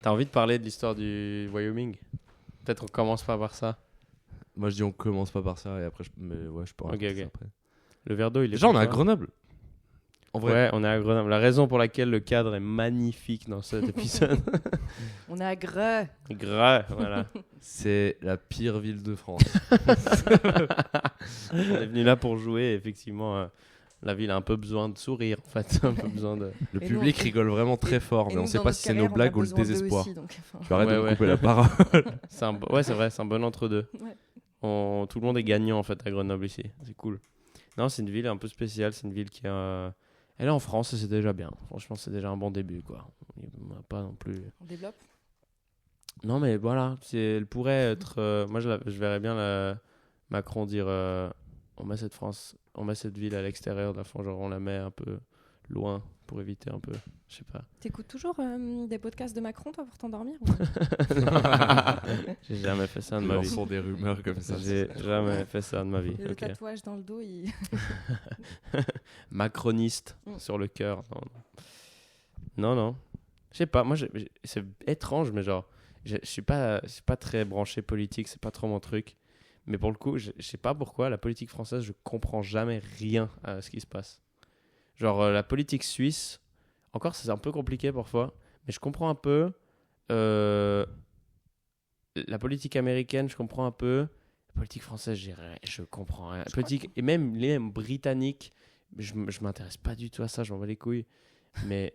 T'as envie de parler de l'histoire du Wyoming? Peut-être on commence pas par ça. Moi je dis on commence pas par ça et après mais ouais, je peux raconter Ok. ça après. Le verre d'eau, il est Déjà on est à pour toi? Grenoble. En vrai. Ouais, on est à Grenoble. La raison pour laquelle le cadre est magnifique dans cet épisode. On est à Greux. Gras, voilà. C'est la pire ville de France. On est venu là pour jouer. Et effectivement, la ville a un peu besoin de sourire, en fait. Un peu besoin de... Le Et public nous, rigole vraiment très fort, mais on sait pas si c'est nos blagues ou le désespoir. Tu arrêtes de me Ouais. couper la parole. Ouais, c'est vrai, c'est un bon entre-deux. Ouais. Tout le monde est gagnant, en fait, à Grenoble ici. C'est cool. Non, c'est une ville un peu spéciale. C'est une ville qui a... Elle est en France et c'est déjà bien. Franchement, c'est déjà un bon début, quoi. On n'a pas non plus... On développe. Non, mais voilà, elle pourrait être... moi, je verrais bien Macron dire on met cette ville à l'extérieur de la France, genre on la met un peu loin pour éviter un peu, je sais pas. T'écoutes toujours des podcasts de Macron, toi, pour t'endormir J'ai jamais fait ça de ma vie. Lançons des rumeurs comme ça. J'ai jamais fait ça de ma vie. Le Ok. tatouage dans le dos, il... Macroniste sur le cœur. Non. Je sais pas, moi, c'est étrange, mais genre, je suis pas très branché politique, c'est pas trop mon truc. Mais pour le coup, je sais pas pourquoi, la politique française, je comprends jamais rien à ce qui se passe. Genre, la politique suisse, encore, c'est un peu compliqué parfois, mais je comprends un peu. La politique américaine, je comprends un peu. La politique française, je comprends rien. Politique, et même les britanniques, je m'intéresse pas du tout à ça, je m'en bats les couilles. Mais,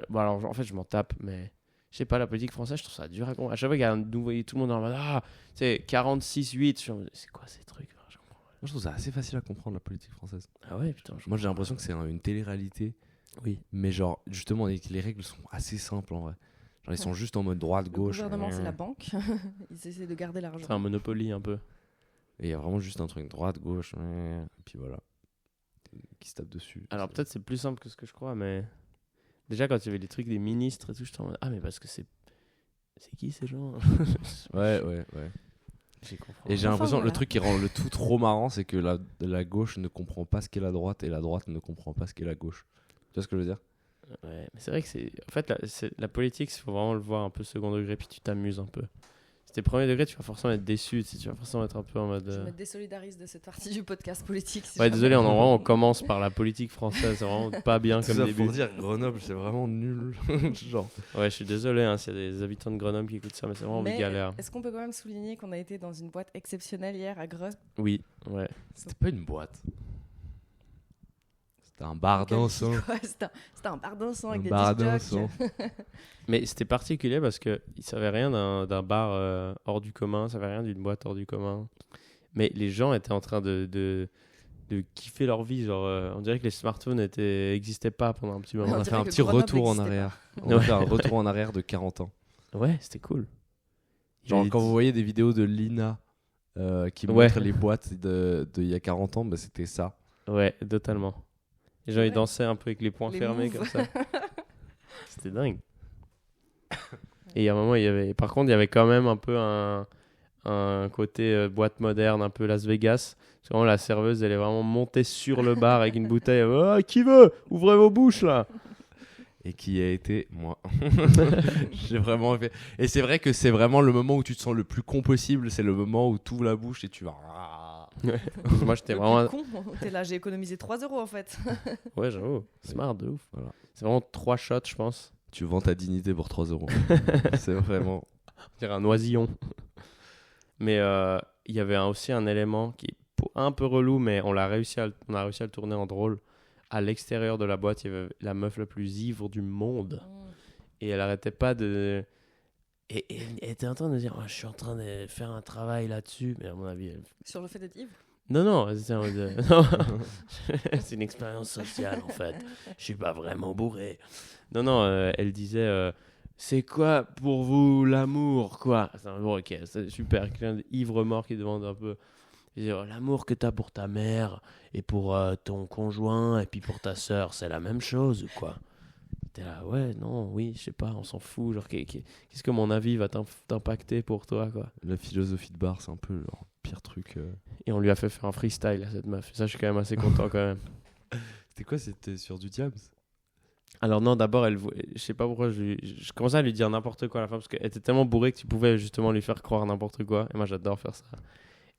bon, alors, en fait, je m'en tape, mais je sais pas, la politique française, je trouve ça dur à comprendre. À chaque fois qu'il y a un nouveau, tout le monde est en mode, ah, tu sais, 46-8, je suis en mode, c'est quoi ces trucs? Je comprends pas. Moi je trouve ça assez facile à comprendre la politique française. Ah ouais, putain. Moi j'ai l'impression que c'est une télé-réalité. Oui. Mais genre justement les règles sont assez simples en vrai. Genre ils sont juste en mode droite, Le gauche. gouvernement, c'est la banque. Ils essaient de garder l'argent. C'est un Monopoly un peu. Et il y a vraiment juste un truc droite, gauche. Et puis voilà. Qui se tape dessus. Alors peut-être c'est plus simple que ce que je crois, mais déjà quand il y avait les trucs des ministres et tout, j'étais en mode, ah mais parce que c'est qui ces gens? Ouais. J'y comprends. Et j'ai Enfin, l'impression voilà. le truc qui rend le tout trop marrant, c'est que la gauche ne comprend pas ce qu'est la droite et la droite ne comprend pas ce qu'est la gauche. Tu vois ce que je veux dire? Ouais, mais c'est vrai que c'est... En fait, la politique, il faut vraiment le voir un peu second degré, puis tu t'amuses un peu. Si t'es premier degré, tu vas forcément être déçu, tu vas forcément être un peu en mode... Je me désolidarise de cette partie du podcast politique. si Ouais, jamais. désolé, on commence par la politique française, c'est vraiment pas bien Tout comme ça début. pour dire Grenoble, c'est vraiment nul. Genre. Ouais, je suis désolé hein, s'il y a des habitants de Grenoble qui écoutent ça, mais c'est vraiment Mais galère. est-ce qu'on peut quand même souligner qu'on a été dans une boîte exceptionnelle hier à Greux? Oui, ouais. C'était pas une boîte. C'était un bar dansant. Quoi, C'était un bar dansant avec Un des bar disc dansant. jockeys. Mais c'était particulier parce qu'ils ne savaient rien d'un bar hors du commun, ils ne savaient rien d'une boîte hors du commun. Mais les gens étaient en train de kiffer leur vie. Genre, on dirait que les smartphones n'existaient pas pendant un petit moment. On a On fait dirait un que petit Grenoble retour en n'existait arrière. pas. On a fait un retour en arrière de 40 ans. Ouais, c'était cool. Genre J'ai quand dit- vous voyez des vidéos de Lina qui Ouais. montrent les boîtes il y a 40 ans, bah, c'était ça. Ouais, totalement. Les gens, Ouais. ils dansaient un peu avec les poings Les fermés moves. comme ça. C'était dingue. Et il y a un moment, par contre, il y avait quand même un peu un côté boîte moderne, un peu Las Vegas. Parce que vraiment, la serveuse, elle est vraiment montée sur le bar avec une bouteille. Ah, qui veut? Ouvrez vos bouches là! Et qui a été moi. J'ai vraiment fait. Et c'est vrai que c'est vraiment le moment où tu te sens le plus con possible. C'est le moment où tu ouvres la bouche et tu vas. Moi, j'étais Le vraiment. plus con, t'es là, j'ai économisé 3 € en fait. Ouais, j'avoue. Smart de ouf. Voilà. C'est vraiment 3 shots, je pense. Tu vends ta dignité pour 3 €. C'est vraiment. On dirait un oisillon. Mais il y avait aussi un élément qui est un peu relou, mais on a réussi à le tourner en drôle. À l'extérieur de la boîte, il y avait la meuf la plus ivre du monde. Et elle arrêtait pas de... Et elle était en train de dire, oh, je suis en train de faire un travail là-dessus. Mais à mon avis, Sur le fait d'être ivre. non, elle était en mode, non. C'est une expérience sociale en fait. Je suis pas vraiment bourré. Non, elle disait, c'est quoi pour vous l'amour, quoi? Bon, ok, c'est super. Quelqu'un d'ivre mort qui demande un peu. Il dit, oh, l'amour que t'as pour ta mère et pour ton conjoint et puis pour ta sœur, c'est la même chose ou quoi? T'es là, ouais, non, oui, je sais pas, on s'en fout. Genre, qu'est-ce que mon avis va t'impacter pour toi, quoi? La philosophie de bar, c'est un peu le pire truc. Et on lui a fait faire un freestyle à cette meuf. Ça, je suis quand même assez content quand même. C'était quoi? C'était sur du Diams? Alors non, d'abord, je sais pas pourquoi, je commençais à lui dire n'importe quoi à la fin, parce qu'elle était tellement bourrée que tu pouvais justement lui faire croire n'importe quoi. Et moi, j'adore faire ça.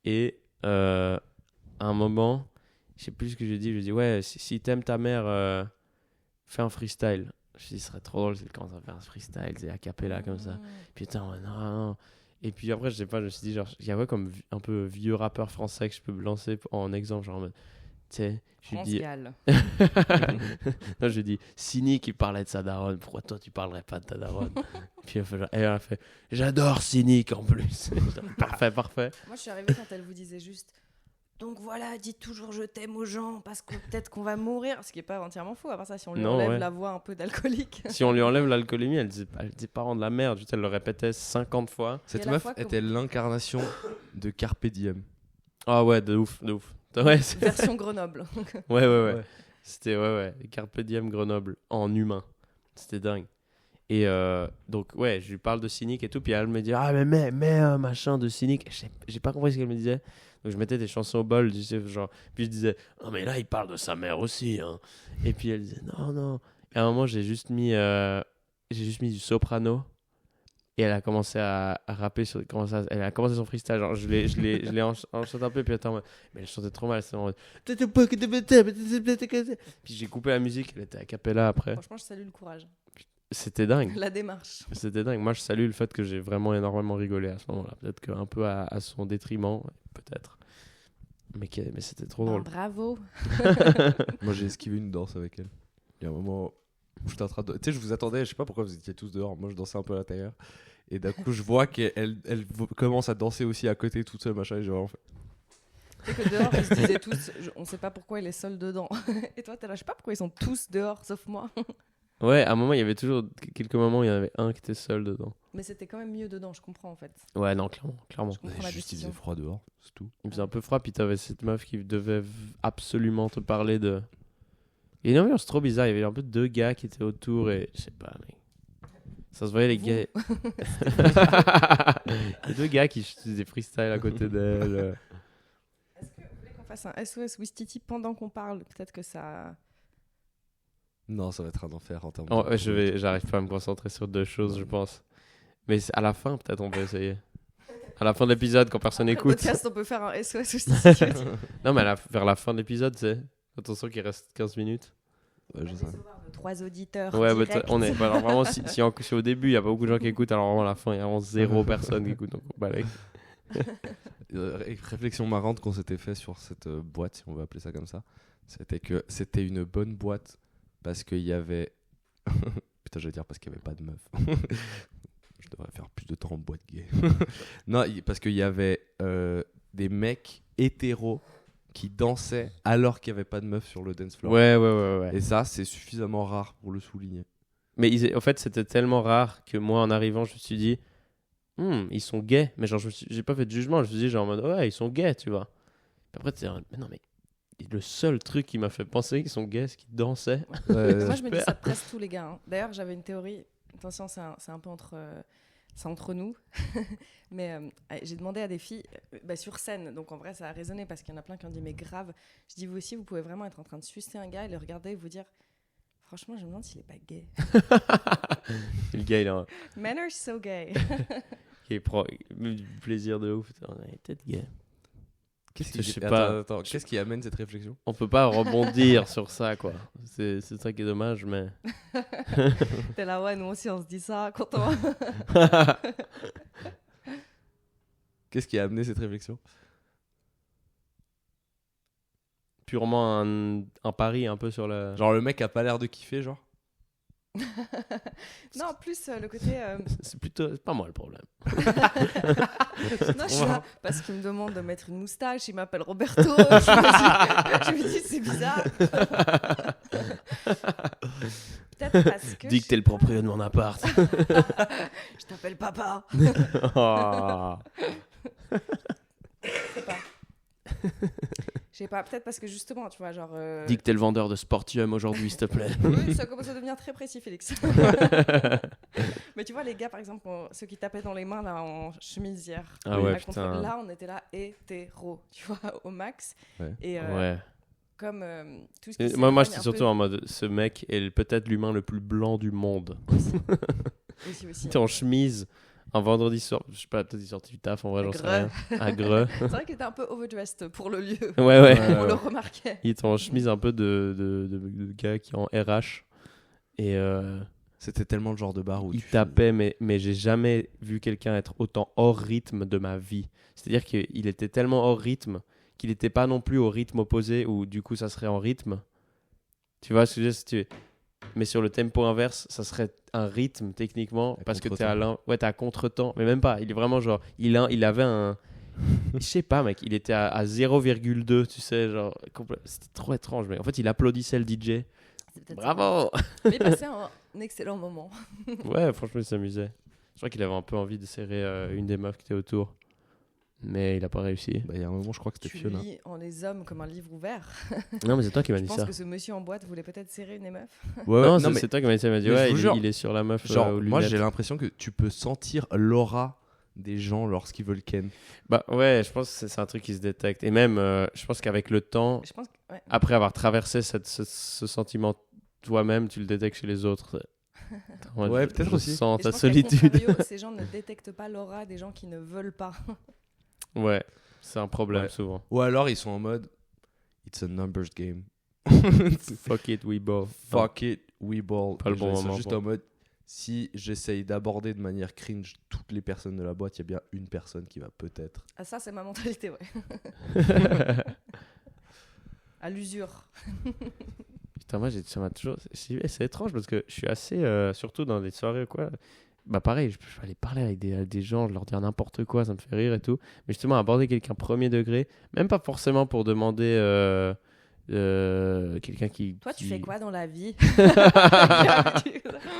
Et à un moment, je sais plus ce que je lui ai dit, ouais, si t'aimes ta mère, fais un freestyle. Je dis, ce serait trop drôle si elle commence à faire un freestyle, c'est a cappella comme ça. Putain, ouais, non. Et puis après, je sais pas, je me suis dit, genre, il y a quoi comme un peu vieux rappeur français que je peux me lancer en exemple, genre en mode, tu sais, je lui dis. Non, je lui dis, Sini qui parlait de sa daronne, pourquoi toi tu parlerais pas de ta daronne? Puis elle a fait, j'adore Cynic en plus. Parfait. Moi, je suis arrivée quand elle vous disait juste. Donc voilà, dites toujours je t'aime aux gens parce que peut-être qu'on va mourir. Ce qui n'est pas entièrement faux. À part ça, si on lui enlève la voix un peu d'alcoolique. Si on lui enlève l'alcoolémie, elle disait parents de la merde. Elle le répétait 50 fois. Cette meuf était l'incarnation de Carpe Diem. Ah ouais, de ouf. Ouais, version Grenoble. Ouais. C'était Carpe Diem Grenoble en humain. C'était dingue. Et donc ouais, je lui parle de Cynic et tout, puis elle me dit mais machin de Cynic. J'ai pas compris ce qu'elle me disait. Donc je mettais des chansons au bol, tu sais, genre. Puis je disais oh mais là il parle de sa mère aussi, hein. Et puis elle disait non. Et à un moment j'ai juste mis du soprano. Et elle a commencé à rapper elle a commencé son freestyle, genre je l'ai enchanté un peu, puis attends, mais elle chantait trop mal, c'est en mode puis j'ai coupé la musique, elle était a cappella après. Franchement, je salue le courage. C'était dingue. La démarche. C'était dingue. Moi, je salue le fait que j'ai vraiment énormément rigolé à ce moment-là. Peut-être qu'un peu à son détriment, peut-être. Mais c'était trop drôle. Bravo. Moi, j'ai esquivé une danse avec elle. Il y a un moment où j'étais en train de... Tu sais, je vous attendais, je sais pas pourquoi vous étiez tous dehors. Moi, je dansais un peu à l'intérieur. Et d'un coup, je vois qu'elle commence à danser aussi à côté, toute seule, machin. Et j'ai vraiment fait... C'est que dehors, ils se disaient tous, on sait pas pourquoi il est seul dedans. Et toi, t'es là, je sais pas pourquoi ils sont tous dehors, sauf moi. Ouais, à un moment, il y avait toujours quelques moments où il y en avait un qui était seul dedans. Mais c'était quand même mieux dedans, je comprends en fait. Ouais, non, clairement. Juste, il faisait froid dehors, c'est tout. Il faisait un peu froid, puis t'avais cette meuf qui devait absolument te parler de... Il y a une ambiance trop bizarre, il y avait un peu deux gars qui étaient autour et... Je sais pas, mais... Ça se voyait les gars... Les deux gars qui faisaient des freestyles à côté d'elle. Est-ce que vous voulez qu'on fasse un SOS Wistiti pendant qu'on parle? Peut-être que ça... Non, ça va être un enfer en termes j'arrive pas à me concentrer sur deux choses, je pense. Mais à la fin, peut-être on peut essayer. À la fin de l'épisode, quand personne écoute. Podcast, on peut faire un SOS Wistiti. Non, mais vers la fin de l'épisode, tu sais. Quand on sent qu'il reste 15 minutes. Ouais, je sais. 3 auditeurs. Ouais, on est alors, vraiment, si au début, il y a pas beaucoup de gens qui écoutent, alors vraiment à la fin, il y a vraiment 0 personne qui écoute. Donc on balaye. Réflexion marrante qu'on s'était fait sur cette boîte, si on veut appeler ça comme ça, c'était que c'était une bonne boîte parce qu'il y avait... Putain, j'allais dire parce qu'il n'y avait pas de meufs. Je devrais faire plus de temps en boîte gay. Non, parce qu'il y avait des mecs hétéros qui dansaient alors qu'il n'y avait pas de meufs sur le dance floor. Ouais. Et ça, c'est suffisamment rare pour le souligner. Mais en fait, c'était tellement rare que moi, en arrivant, je me suis dit, ils sont gays. Mais genre, j'ai pas fait de jugement. Je me suis dit, genre, en mode, ouais, ils sont gays, tu vois. Puis après, tu dis, mais non, mais le seul truc qui m'a fait penser qu'ils sont gays, c'est qu'ils dansaient. Moi, je me dis ça de presque tous les gars. Hein. D'ailleurs, j'avais une théorie. Attention, c'est un peu entre nous. Mais j'ai demandé à des filles sur scène. Donc en vrai, ça a résonné parce qu'il y en a plein qui ont dit mais grave. Je dis vous aussi, vous pouvez vraiment être en train de sucer un gars et le regarder et vous dire franchement, je me demande s'il est pas gay. Le gars, il a Men are so gay. Il prend du plaisir de ouf. On est peut-être gay. Qu'est-ce qui amène cette réflexion? On peut pas rebondir sur ça, quoi. C'est ça qui est dommage, mais... T'es là, ouais, nous aussi, on se dit ça quand on... Qu'est-ce qui a amené cette réflexion? Purement un pari un peu sur le... Genre le mec a pas l'air de kiffer, genre? Non, plus le côté... C'est pas moi le problème. Non, je suis là parce qu'il me demande de mettre une moustache, il m'appelle Roberto. Je me dis c'est bizarre. Peut-être parce que... Dis que t'es le propriétaire de mon appart. Je t'appelle papa. Oh. Je sais pas, peut-être parce que justement, tu vois, genre... Dis que t'es le vendeur de Sportium aujourd'hui, s'il te plaît. Oui, ça commence à devenir très précis, Félix. Mais tu vois, les gars, par exemple, ceux qui tapaient dans les mains là, en chemisière. Ah ouais, putain. Là, on était là hétéro, tu vois, au max. Ouais. Et, ouais. comme tout ce qui Et moi, s'éloigne j'étais un surtout peu en mode, ce mec est peut-être l'humain le plus blanc du monde. aussi. Il était en chemise un vendredi soir, je sais pas, peut-être il est sorti du taf, en vrai, À j'en sais Greux. rien. À Greux. C'est vrai qu'il était un peu overdressed pour le lieu. Ouais, ouais. On le remarquait. Il était en chemise un peu de gars qui est en RH. Et C'était tellement le genre de bar où il tapait, mais j'ai jamais vu quelqu'un être autant hors rythme de ma vie. C'est-à-dire qu'il était tellement hors rythme qu'il n'était pas non plus au rythme opposé où du coup ça serait en rythme. Tu vois ce que je veux dire, si tu... Mais sur le tempo inverse, ça serait un rythme techniquement À parce que contre-temps. t'es à contre-temps. Mais même pas, il est vraiment genre... Il avait un... Je sais pas mec, il était à 0,2, tu sais, genre... C'était trop étrange, mais en fait il applaudissait le DJ. C'est peut-être Bravo. ça. Mais il passait un excellent moment. Ouais, franchement il s'amusait. Je crois qu'il avait un peu envie de serrer une des meufs qui était autour. Mais il a pas réussi. Bah, il y a un moment, je crois que c'était Tu Fiona. lis en les hommes comme un livre ouvert. Non mais c'est toi qui m'as Je dit pense ça. que ce monsieur en boîte voulait peut-être serrer une des meufs. Ouais, Non, non, mais c'est toi qui m'as dit ça. Il m'a dit mais je ouais, vous jure, il est sur la meuf genre, aux moi lunettes. j'ai l'impression que tu peux sentir l'aura des gens lorsqu'ils veulent ken. Bah ouais, je pense que c'est un truc qui se détecte. Et même, je pense qu'avec le temps, Je pense que, ouais. après avoir traversé ce sentiment toi-même, tu le détectes chez les autres. Moi, Ouais, je- peut-être je aussi. sens Et je ta pense qu'à solitude. contrario, ces gens ne détectent pas l'aura des gens qui ne veulent pas. Ouais, c'est un problème Ouais. souvent. Ou alors ils sont en mode It's a numbers game. Fuck it, we ball. Fuck it, we ball. Pas le Et bon genre, ils sont moment juste pour- en mode si j'essaye d'aborder de manière cringe toutes les personnes de la boîte, il y a bien une personne qui va peut-être. Ah, ça, c'est ma mentalité, ouais. À l'usure. Putain, moi, ça m'a toujours... C'est étrange parce que je suis assez... surtout dans des soirées ou quoi... Bah pareil, je peux aller parler avec des gens, je leur dire n'importe quoi, ça me fait rire et tout. Mais justement, aborder quelqu'un premier degré, même pas forcément pour demander quelqu'un qui... Toi, tu qui- fais quoi dans la vie?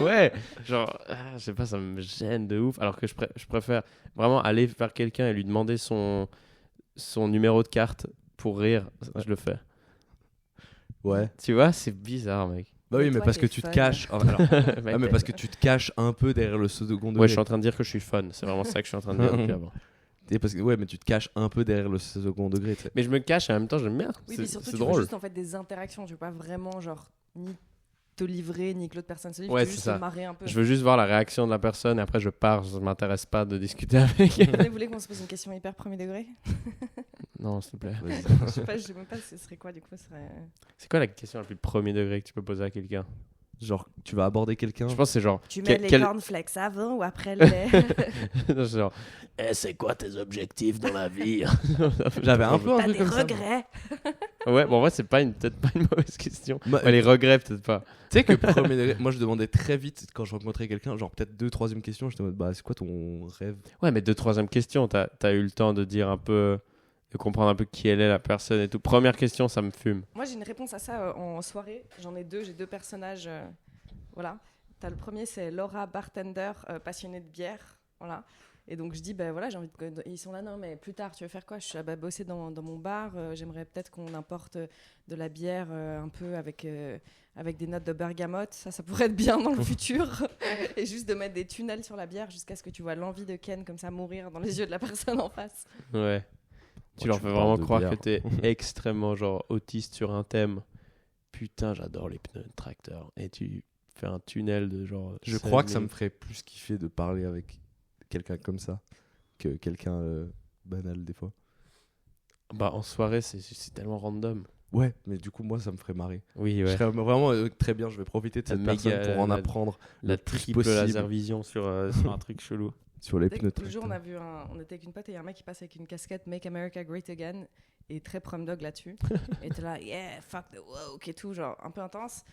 Ouais, genre, je sais pas, ça me gêne de ouf. Alors que je préfère vraiment aller vers quelqu'un et lui demander son numéro de carte pour rire. Je le fais. Ouais. Tu vois, c'est bizarre, mec. Bah oui, Mais mais toi, parce que t'es tu te fun. caches. Ah, alors, ah, mais parce que tu te caches un peu derrière le second degré. Ouais, je suis en train de dire que je suis fun. C'est vraiment ça que je suis en train de dire depuis avant. Et parce que, ouais, mais tu te caches un peu derrière le second degré. Tu sais. Mais je me cache et en même temps, j'aime bien. Oui, C'est mais surtout, c'est tu veux drôle. juste en fait des interactions. Tu veux pas vraiment, genre, ni te livrer, ni que l'autre personne se livre. Ouais, tu veux c'est juste ça. te marrer un peu. Je veux juste voir la réaction de la personne et après je pars. Je m'intéresse pas de discuter avec elle. Vous voulez qu'on se pose une question hyper premier degré? Non, s'il te plaît. Je sais même pas ce serait quoi, du coup, ce serait... C'est quoi la question la plus premier degré que tu peux poser à quelqu'un? Genre, tu vas aborder quelqu'un. Je pense que c'est genre. Tu mets les quel- cornflakes avant ou après le lait? Non, c'est genre. C'est quoi tes objectifs dans la vie? J'avais un peu un T'as truc des comme ça. regrets? Ouais, bon, en vrai, c'est peut-être pas une mauvaise question. Bah, Ouais, les regrets, peut-être pas. Tu sais que premier degré, moi je demandais très vite quand je rencontrais quelqu'un, genre peut-être 2 3e question, j'étais en mode bah c'est quoi ton rêve? Ouais, mais troisième question, t'as eu le temps de dire un peu. De comprendre un peu qui elle est, la personne et tout. Première question, ça me fume. Moi, j'ai une réponse à ça en soirée. J'en ai deux. J'ai deux personnages. Voilà. T'as le premier, c'est Laura, bartender, passionnée de bière. Voilà. Et donc, je dis, ben voilà, j'ai envie de. Ils sont là, non, mais plus tard, tu veux faire quoi? Je suis là, bah, bosser dans mon bar. J'aimerais peut-être qu'on importe de la bière un peu avec des notes de bergamote. Ça pourrait être bien dans le futur. Et juste de mettre des tunnels sur la bière jusqu'à ce que tu vois l'envie de Ken comme ça mourir dans les yeux de la personne en face. Ouais. Tu Oh, leur tu fais parles vraiment de croire bière. que t'es extrêmement genre autiste sur un thème. Putain, j'adore les pneus de tracteur. Et tu fais un tunnel de genre. Je 16 crois que ça me minutes. ferait plus kiffer de parler avec quelqu'un comme ça que quelqu'un banal des fois. Bah, en soirée, c'est tellement random. Ouais, mais du coup moi ça me ferait marrer. Oui, Je ouais. serais vraiment très bien, je vais profiter de La cette méga- personne pour en la- apprendre La le plus triple possible laser vision sur un truc chelou. sur les Dès que pneus de le jour, tracteur. on était avec une pote et il y a un mec qui passe avec une casquette Make America Great Again et très prom dog là-dessus. Et t'es là, yeah, fuck the woke et tout, genre un peu intense.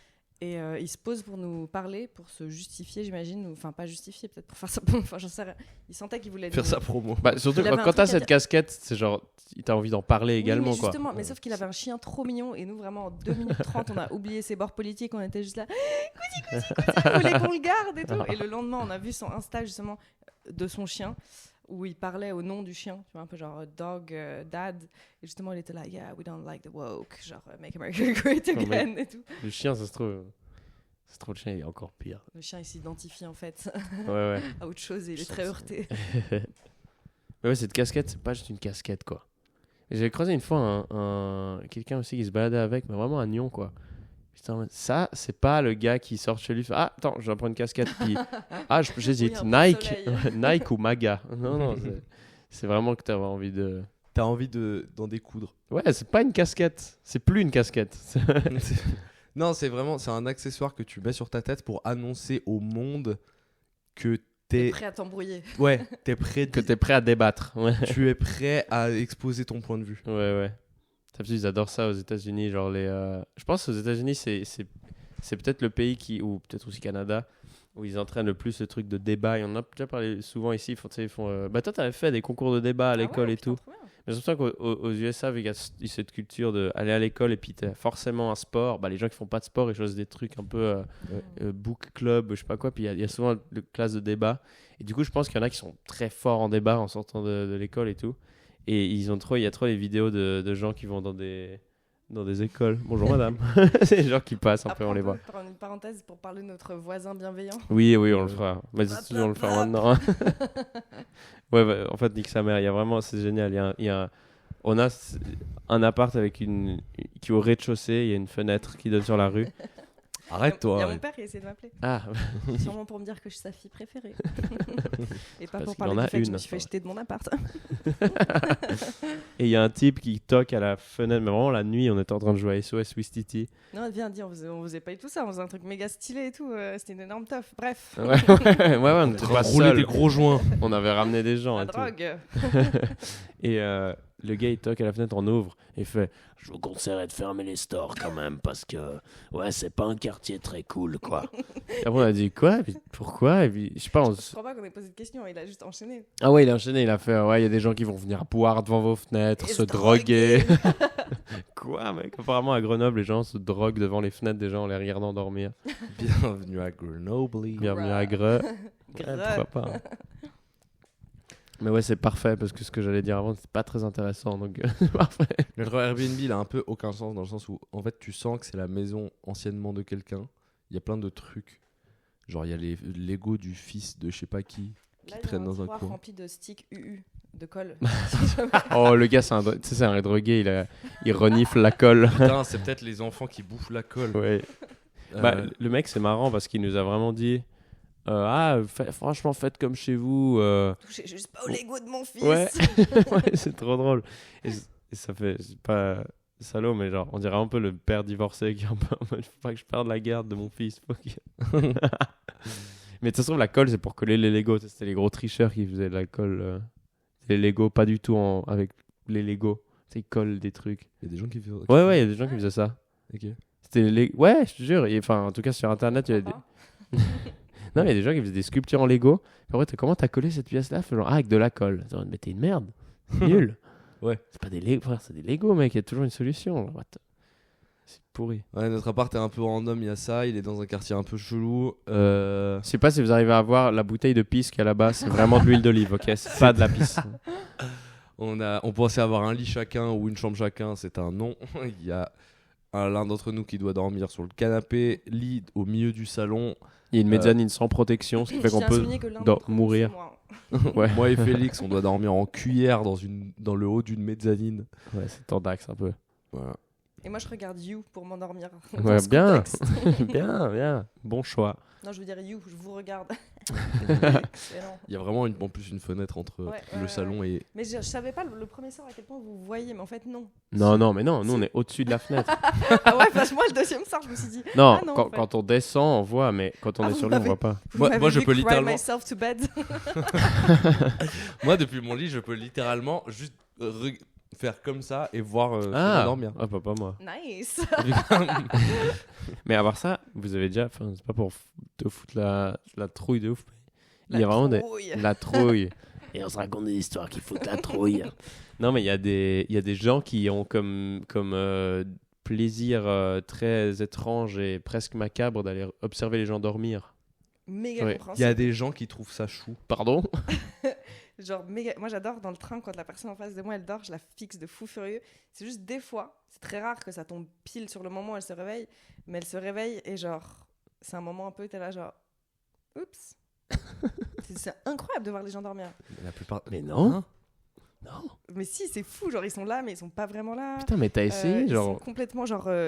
Et il se pose pour nous parler, pour se justifier, j'imagine. Enfin, pas justifier, peut-être pour faire ça. Enfin, j'en sais rien. Il sentait qu'il voulait Faire nous- sa promo. Bah, surtout Il avait quand un t'as truc à cette dire. casquette, c'est genre. T'as envie d'en parler Oui, également, mais quoi. justement, mais sauf qu'il avait un chien trop mignon et nous, vraiment, en 2 minutes 30, on a oublié ses bords politiques. On était juste là, cousi, on voulait qu'on le garde et tout. Et le lendemain, on a vu son Insta, justement, de son chien, où il parlait au nom du chien, tu vois, un peu genre dog, dad. Et justement, il était là, yeah, we don't like the woke, genre make America great again et tout. Le chien, ça se trouve. Ça se trouve, le chien, il est encore pire. Le chien, il s'identifie en fait Ouais, ouais. à autre chose et il est Je très sens heurté. Mais ouais, cette casquette, c'est pas juste une casquette, quoi. J'ai croisé une fois quelqu'un aussi qui se baladait avec, mais vraiment un nion, quoi. Putain, ça, c'est pas le gars qui sort chez lui. Fait, ah, attends, je vais prendre une casquette. Puis, j'hésite. Oui, un peu de Nike, soleil. Nike ou Maga. Non, c'est vraiment que t'as envie de. T'as envie d'en découdre. Ouais, c'est pas une casquette. C'est plus une casquette. Non, c'est un accessoire que tu mets sur ta tête pour annoncer au monde que t'es Prêt à t'embrouiller. ouais, t'es prêt Que t'es prêt à débattre. Ouais, tu es prêt à exposer ton point de vue. ouais. T'as vu, ils adorent ça aux États-Unis. Genre je pense aux États-Unis, c'est peut-être le pays ou peut-être aussi Canada, où ils entraînent le plus ce truc de débat. Il y en a déjà parlé souvent ici. Ils font. Bah, toi, t'avais fait des concours de débat à l'école et tout. Mais c'est pour ça qu'aux USA, vu qu'il y a cette culture d'aller à l'école et puis t'as forcément un sport, bah, les gens qui font pas de sport, ils choisissent des trucs un peu book club, je sais pas quoi. Puis il y a souvent une classe de débat. Et du coup, je pense qu'il y en a qui sont très forts en débat en sortant de l'école et tout. Et il y a trop les vidéos de gens qui vont dans des écoles. Bonjour madame. C'est les gens qui passent un peu, on les voit. Prendre une parenthèse pour parler de notre voisin bienveillant. Oui, on le fera. Mais on le fera maintenant. Ouais, bah, en fait, nique sa mère. Il y a vraiment, c'est génial. On a un appart qui est au rez-de-chaussée. Il y a une fenêtre qui donne sur la rue. Il y a Arrête-toi. mon père qui essaie de m'appeler. Ah, Sûrement pour me dire que je suis sa fille préférée. Et pas parce pour qu'il en parler a du fait que je une, me suis fait enfin. jeter de mon appart. et il y a un type qui toque à la fenêtre. Mais vraiment, la nuit, on était en train de jouer à SOS Wistiti. Non, viens, dis, on faisait pas tout ça. On faisait un truc méga stylé et tout. C'était une énorme teuf. Bref, Ouais, on n'était pas Rouler des seuls. gros joints. On avait ramené des gens la et tout. drogue. Et le gars, il toque à la fenêtre, on ouvre. Et il fait Je vous conseillerais de fermer les stores quand même, parce que, ouais, c'est pas un quartier très cool, quoi. Et après, on a dit Quoi? Et puis, pourquoi? Et puis, je sais pas. Je crois pas qu'on ait posé de questions. Il a juste enchaîné. Ah ouais, il a enchaîné, il a fait Ouais, il y a des gens qui vont venir boire devant vos fenêtres, Et se se droguer. Quoi, mec? Apparemment, à Grenoble, les gens se droguent devant les fenêtres des gens en les regardant dormir. Bienvenue à Grenoble. Bienvenue à Greux. Ouais, pourquoi pas, hein. Mais ouais, c'est parfait parce que ce que j'allais dire avant, c'était pas très intéressant. Donc, c'est parfait. Le Airbnb, il a un peu aucun sens dans le sens où, en fait, tu sens que c'est la maison anciennement de quelqu'un. Il y a plein de trucs. Genre, il y a les Lego du fils de je sais pas qui Là, il y a traîne dans un tiroir coin. rempli de sticks UU, de colle. Oh, le gars, c'est un drogué, il renifle la colle. Putain, c'est peut-être les enfants qui bouffent la colle. Ouais. Bah, le mec, c'est marrant parce qu'il nous a vraiment dit franchement, faites comme chez vous. Touchez juste pas au Lego de mon fils. Ouais, ouais, c'est trop drôle. Et ça fait, c'est pas salaud, mais genre, on dirait un peu le père divorcé qui est un peu en mode, faut pas que je perde la garde de mon fils. Mais de toute façon, la colle, c'est pour coller les Legos. C'était les gros tricheurs qui faisaient de la colle. Les Legos, pas du tout avec les Legos. Tu sais, ils collent des trucs. Il y a des gens qui font. Ouais, il y a des gens qui faisaient ça. Ok. C'était ouais, je te jure. Enfin, en tout cas, sur Internet, il y a des... Non, il y a des gens qui faisaient des sculptures en Lego. Puis après, comment t'as collé cette pièce-là? Genre, avec de la colle. Genre, mais t'es une merde. C'est nul. Ouais. C'est pas des Lego, frère, c'est des Lego, mec. Il y a toujours une solution. What? C'est pourri. Ouais, notre appart est un peu random, il y a ça, il est dans un quartier un peu chelou. Je sais pas si vous arrivez à voir la bouteille de pisse qu'il y a là-bas. C'est vraiment de l'huile d'olive, ok? C'est pas de la pisse. On pensait avoir un lit chacun ou une chambre chacun, c'est un non. Il y a l'un d'entre nous qui doit dormir sur le canapé, lit au milieu du salon. Il y a une mezzanine sans protection, ce qui fait qu'on peut mourir. Ouais. Moi et Félix, on doit dormir en cuillère dans le haut d'une mezzanine. Ouais, c'est tendax un peu. Voilà. Et moi, je regarde You pour m'endormir. Ouais, bien. Bien. Bon choix. Non, je veux dire You, je vous regarde. Excellent. Il y a vraiment en plus une fenêtre entre le salon et... Mais je savais pas le premier sort à quel point vous voyez, mais en fait, non. Non, mais non, nous on est au-dessus de la fenêtre. Ah ouais, moi le deuxième sort, je me suis dit. Non, ah non quand on descend, on voit, mais quand on est sur lui, on voit pas. Moi je peux littéralement... myself to bed. Moi, depuis mon lit, je peux littéralement juste faire comme ça et voir dormir. Ah, pas moi. Nice. Mais à part ça, vous avez déjà, enfin, c'est pas pour te foutre la trouille de ouf, mais il y a vraiment la trouille. Et on se raconte des histoires qui foutent la trouille. Non, mais il y a des gens qui ont comme plaisir très étrange et presque macabre d'aller observer les gens dormir. Méga Ouais. Il y compréhensible. a des gens qui trouvent ça chou. Pardon? Genre, méga... Moi, j'adore dans le train, quand la personne en face de moi, elle dort, je la fixe de fou furieux. C'est juste des fois, c'est très rare que ça tombe pile sur le moment où elle se réveille, mais elle se réveille et genre, c'est un moment un peu, t'es là genre, oups. C'est incroyable de voir les gens dormir. La plupart... Mais non. Hein Non. Mais si, c'est fou. Genre, ils sont là, mais ils sont pas vraiment là. Putain, mais t'as essayé, Ils sont genre. complètement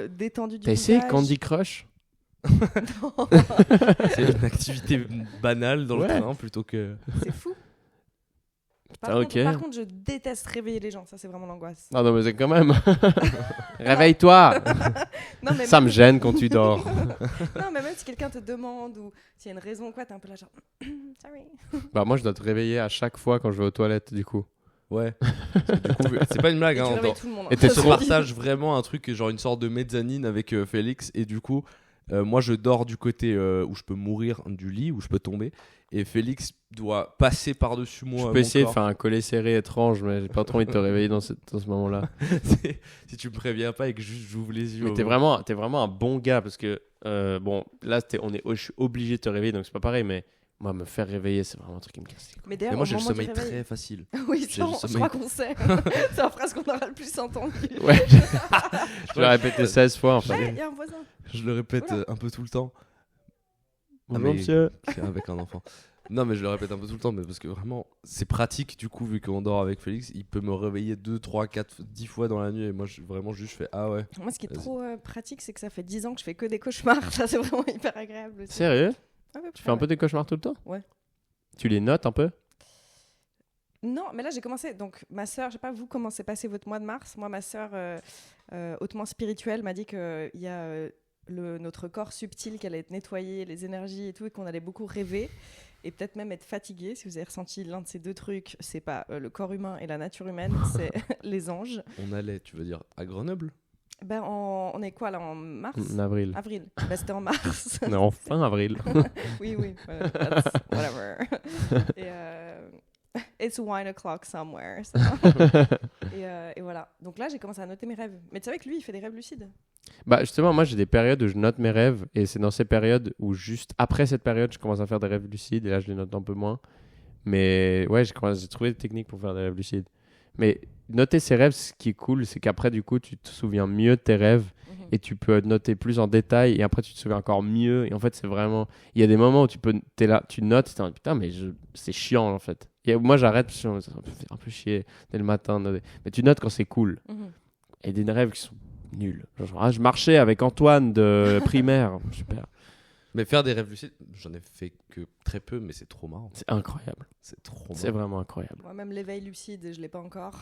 détendus du T'as essayé visage. Candy Crush? Non, C'est une activité banale dans le Ouais. train plutôt que. c'est fou. Putain, ok. Par contre, je déteste réveiller les gens. Ça, c'est vraiment l'angoisse. Ah non, mais c'est quand même. Réveille-toi. Non, mais Ça même- me gêne quand tu dors. Non, mais même si quelqu'un te demande ou s'il y a une raison ou quoi, t'es un peu là genre sorry. Bah moi, je dois te réveiller à chaque fois quand je vais aux toilettes, du coup. Ouais. Parce que du coup, c'est pas une blague, Et hein. tu on réveilles dort- tout le monde. Et t'es Ça, On trop- c'est- partage vraiment un truc, genre une sorte de mezzanine avec Félix. Et du coup, moi je dors du côté où je peux mourir du lit, où je peux tomber. Et Félix doit passer par-dessus moi. Je mon peux essayer de corps. faire un collet serré étrange, mais j'ai pas trop envie de te réveiller dans ce moment-là. Si tu me préviens pas et que juste j'ouvre les yeux. Mais t'es vraiment un bon gars parce que, bon, là, je suis obligé de te réveiller, donc c'est pas pareil, mais moi, me faire réveiller, c'est vraiment un truc qui me casse les couilles. Mais Mais d'ailleurs, moi au j'ai le moment du sommeil réveil- très facile. Oui, j'ai ça, le je sommeil- crois qu'on sait. C'est la phrase qu'on aura le plus entendue. Ouais, je l'ai répété 16 fois, en fait. Ouais, il y a un voisin. Je le répète Oula. un peu tout le temps. Bonjour, mais- monsieur. Avec un enfant. Non, mais je le répète un peu tout le temps, mais parce que vraiment, c'est pratique du coup, vu qu'on dort avec Félix, il peut me réveiller 2, 3, 4, 10 fois dans la nuit et moi, vraiment, juste je fais ah ouais. Moi, ce qui est Vas-y. trop pratique, c'est que ça fait 10 ans que je fais que des cauchemars. Ça, c'est vraiment hyper agréable aussi. Sérieux? Ah ouais, Tu fais un peu des cauchemars tout le temps? Ouais. Tu les notes un peu? Non, mais là, j'ai commencé. Donc, ma sœur, je sais pas vous comment s'est passé votre mois de mars. Moi, ma sœur, hautement spirituelle, m'a dit qu'il y a notre corps subtil qui allait être nettoyé, les énergies et tout, et qu'on allait beaucoup rêver et peut-être même être fatigué. Si vous avez ressenti l'un de ces deux trucs, c'est pas le corps humain et la nature humaine, c'est les anges. On allait, tu veux dire, à Grenoble? Ben, on est quoi là, en mars? En avril. Avril. Ben, c'était en mars. Non, fin avril. Oui, oui. That's whatever. Et it's 1 o'clock somewhere. ça. Et voilà. Donc là, j'ai commencé à noter mes rêves. Mais tu savais que lui, il fait des rêves lucides. Bah justement, moi j'ai des périodes où je note mes rêves et c'est dans ces périodes où juste après cette période, je commence à faire des rêves lucides et là je les note un peu moins. Mais ouais, j'ai trouvé des techniques pour faire des rêves lucides. Mais noter ses rêves, ce qui est cool, c'est qu'après du coup, tu te souviens mieux de tes rêves et tu peux noter plus en détail et après tu te souviens encore mieux et en fait, c'est vraiment il y a des moments où t'es là, tu notes, tu te dis putain mais c'est chiant en fait. Moi j'arrête parce que ça me fait un peu chier dès le matin de noter. Mais tu notes quand c'est cool. Et des rêves qui sont nuls. Genre, je marchais avec Antoine de primaire. Super. Mais faire des rêves lucides, j'en ai fait que très peu, mais c'est trop marrant. C'est incroyable. C'est trop C'est marrant. vraiment incroyable. Moi-même, l'éveil lucide, je l'ai pas encore.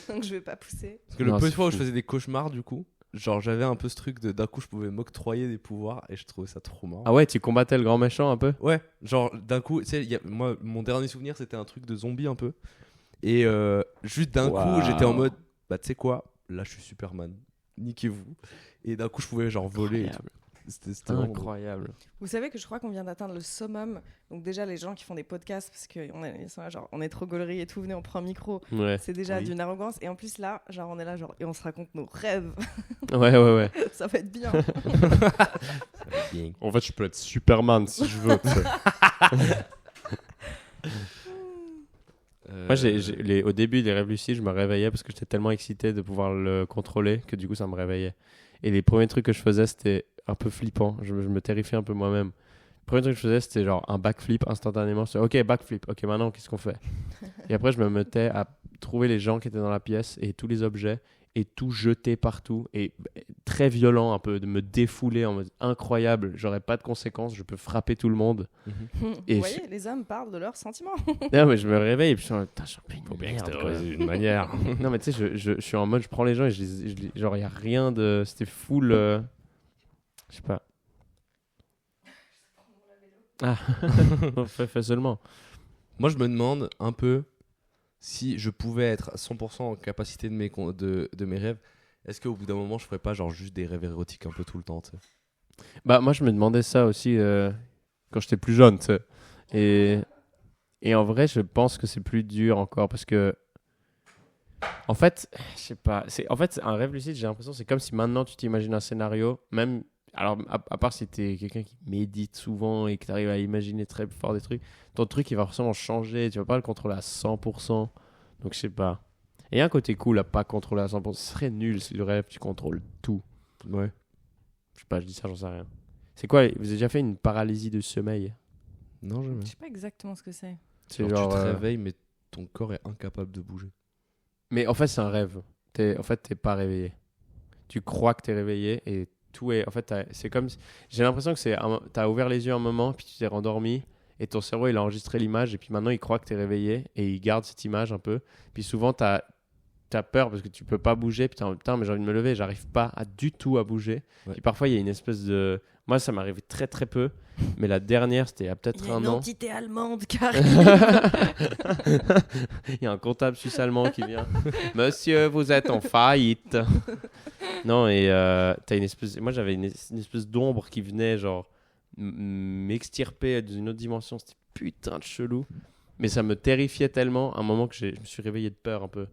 Donc, je vais pas pousser. Parce que le Non, peu de c'est fois où fou. je faisais des cauchemars, du coup, genre j'avais un peu ce truc de d'un coup je pouvais m'octroyer des pouvoirs et je trouvais ça trop marrant. Ah ouais, tu combattais le grand méchant un peu? Ouais, genre d'un coup, tu sais, moi, mon dernier souvenir c'était un truc de zombie un peu. Et juste d'un Waouh. coup, j'étais en mode, bah tu sais quoi, là je suis Superman, niquez-vous. Et d'un coup, je pouvais genre voler et tout. Incroyable. C'était vraiment drôle. Incroyable. Vous savez que je crois qu'on vient d'atteindre le summum. Donc, déjà, les gens qui font des podcasts, parce ils sont là, genre, on est trop gaulerie et tout, venez, on prend un micro. Ouais. C'est déjà Oui. d'une arrogance. Et en plus, là, genre, on est là, genre, et on se raconte nos rêves. Ouais. Ça va être bien. Bien. En fait, je peux être Superman si je veux. Moi, au début des rêves lucides, je me réveillais parce que j'étais tellement excité de pouvoir le contrôler que du coup, ça me réveillait. Et les premiers trucs que je faisais, c'était un peu flippant. Je me terrifiais un peu moi-même. Le premier truc que je faisais, c'était genre un backflip instantanément. C'était ok, backflip. Ok, maintenant, qu'est-ce qu'on fait? Et après, je me mettais à trouver les gens qui étaient dans la pièce et tous les objets et tout jeter partout. Et très violent, un peu, de me défouler en mode incroyable. J'aurais pas de conséquences, je peux frapper tout le monde. Et Vous voyez, les hommes parlent de leurs sentiments. Non, mais je me réveille et puis je suis en mode, putain, je suis un peu une Faut bien merde, quoi. extérioriser d'une manière. Non, mais tu sais, je suis en mode, je prends les gens et genre, il n'y a rien de. C'était full. Je sais pas. Ah, fais seulement. Moi, je me demande un peu si je pouvais être à 100% en capacité de mes rêves. Est-ce qu'au bout d'un moment, je ferais pas genre juste des rêves érotiques un peu tout le temps, tu sais? Bah, moi, je me demandais ça aussi quand j'étais plus jeune, tu sais. Et en vrai, je pense que c'est plus dur encore parce que. En fait, je sais pas. En fait, un rêve lucide, j'ai l'impression, c'est comme si maintenant tu t'imagines un scénario, même. Alors, à part si t'es quelqu'un qui médite souvent et que t'arrives à imaginer très fort des trucs, ton truc, il va forcément changer. Tu vas pas le contrôler à 100%. Donc, je sais pas. Et il y a un côté cool à pas contrôler à 100%. Ce serait nul si le rêve, tu contrôles tout. Ouais. Je sais pas, je dis ça, j'en sais rien. C'est quoi? Vous avez déjà fait une paralysie de sommeil? Non, jamais. Je sais pas exactement ce que c'est. Genre, tu te réveilles, mais ton corps est incapable de bouger. Mais en fait, c'est un rêve. En fait, t'es pas réveillé. Tu crois que t'es réveillé et tout est... En fait, c'est comme... J'ai l'impression que t'as ouvert les yeux un moment, puis tu t'es rendormi, et ton cerveau, il a enregistré l'image, et puis maintenant, il croit que t'es réveillé, et il garde cette image un peu. Puis souvent, t'as peur parce que tu peux pas bouger, puis t'es en putain, mais j'ai envie de me lever, j'arrive pas du tout à bouger. Ouais. Puis parfois, il y a une espèce de... Moi, ça m'arrivait très très peu, mais la dernière, c'était il y a peut-être Il y a un une an. entité allemande qui arrive. Il y a un comptable suisse-allemand qui vient. Monsieur, vous êtes en faillite. Non, et t'as une espèce... Moi, j'avais une espèce d'ombre qui venait, genre, m'extirper d'une autre dimension. C'était putain de chelou. Mais ça me terrifiait tellement à un moment que je me suis réveillé de peur un peu.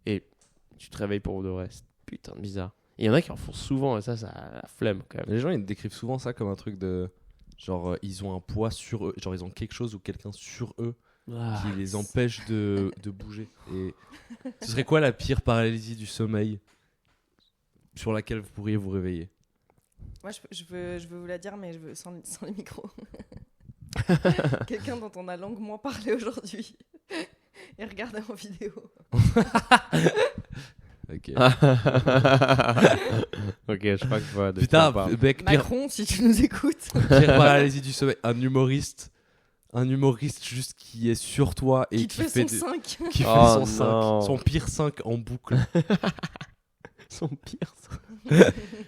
Et tu te réveilles pour de vrai. C'est putain de bizarre. Et il y en a qui en font souvent, et ça a la flemme quand même. Les gens, ils décrivent souvent ça comme un truc de... Genre, ils ont un poids sur eux. Genre, ils ont quelque chose ou quelqu'un sur eux qui les empêche de bouger. Et ce serait quoi la pire paralysie du sommeil sur laquelle vous pourriez vous réveiller? Moi, je veux vous la dire, mais je veux sans les micros. Quelqu'un dont on a longuement parlé aujourd'hui et regardé en vidéo. Ok. Ok, je crois que je vois de qui Putain, on parle. mec, pire Macron, si tu nous écoutes. paralysie du sommeil. Un humoriste juste qui est sur toi et Qui te fait son des- 5. qui fait Oh son 5, non. son pire 5 en boucle. Son pire.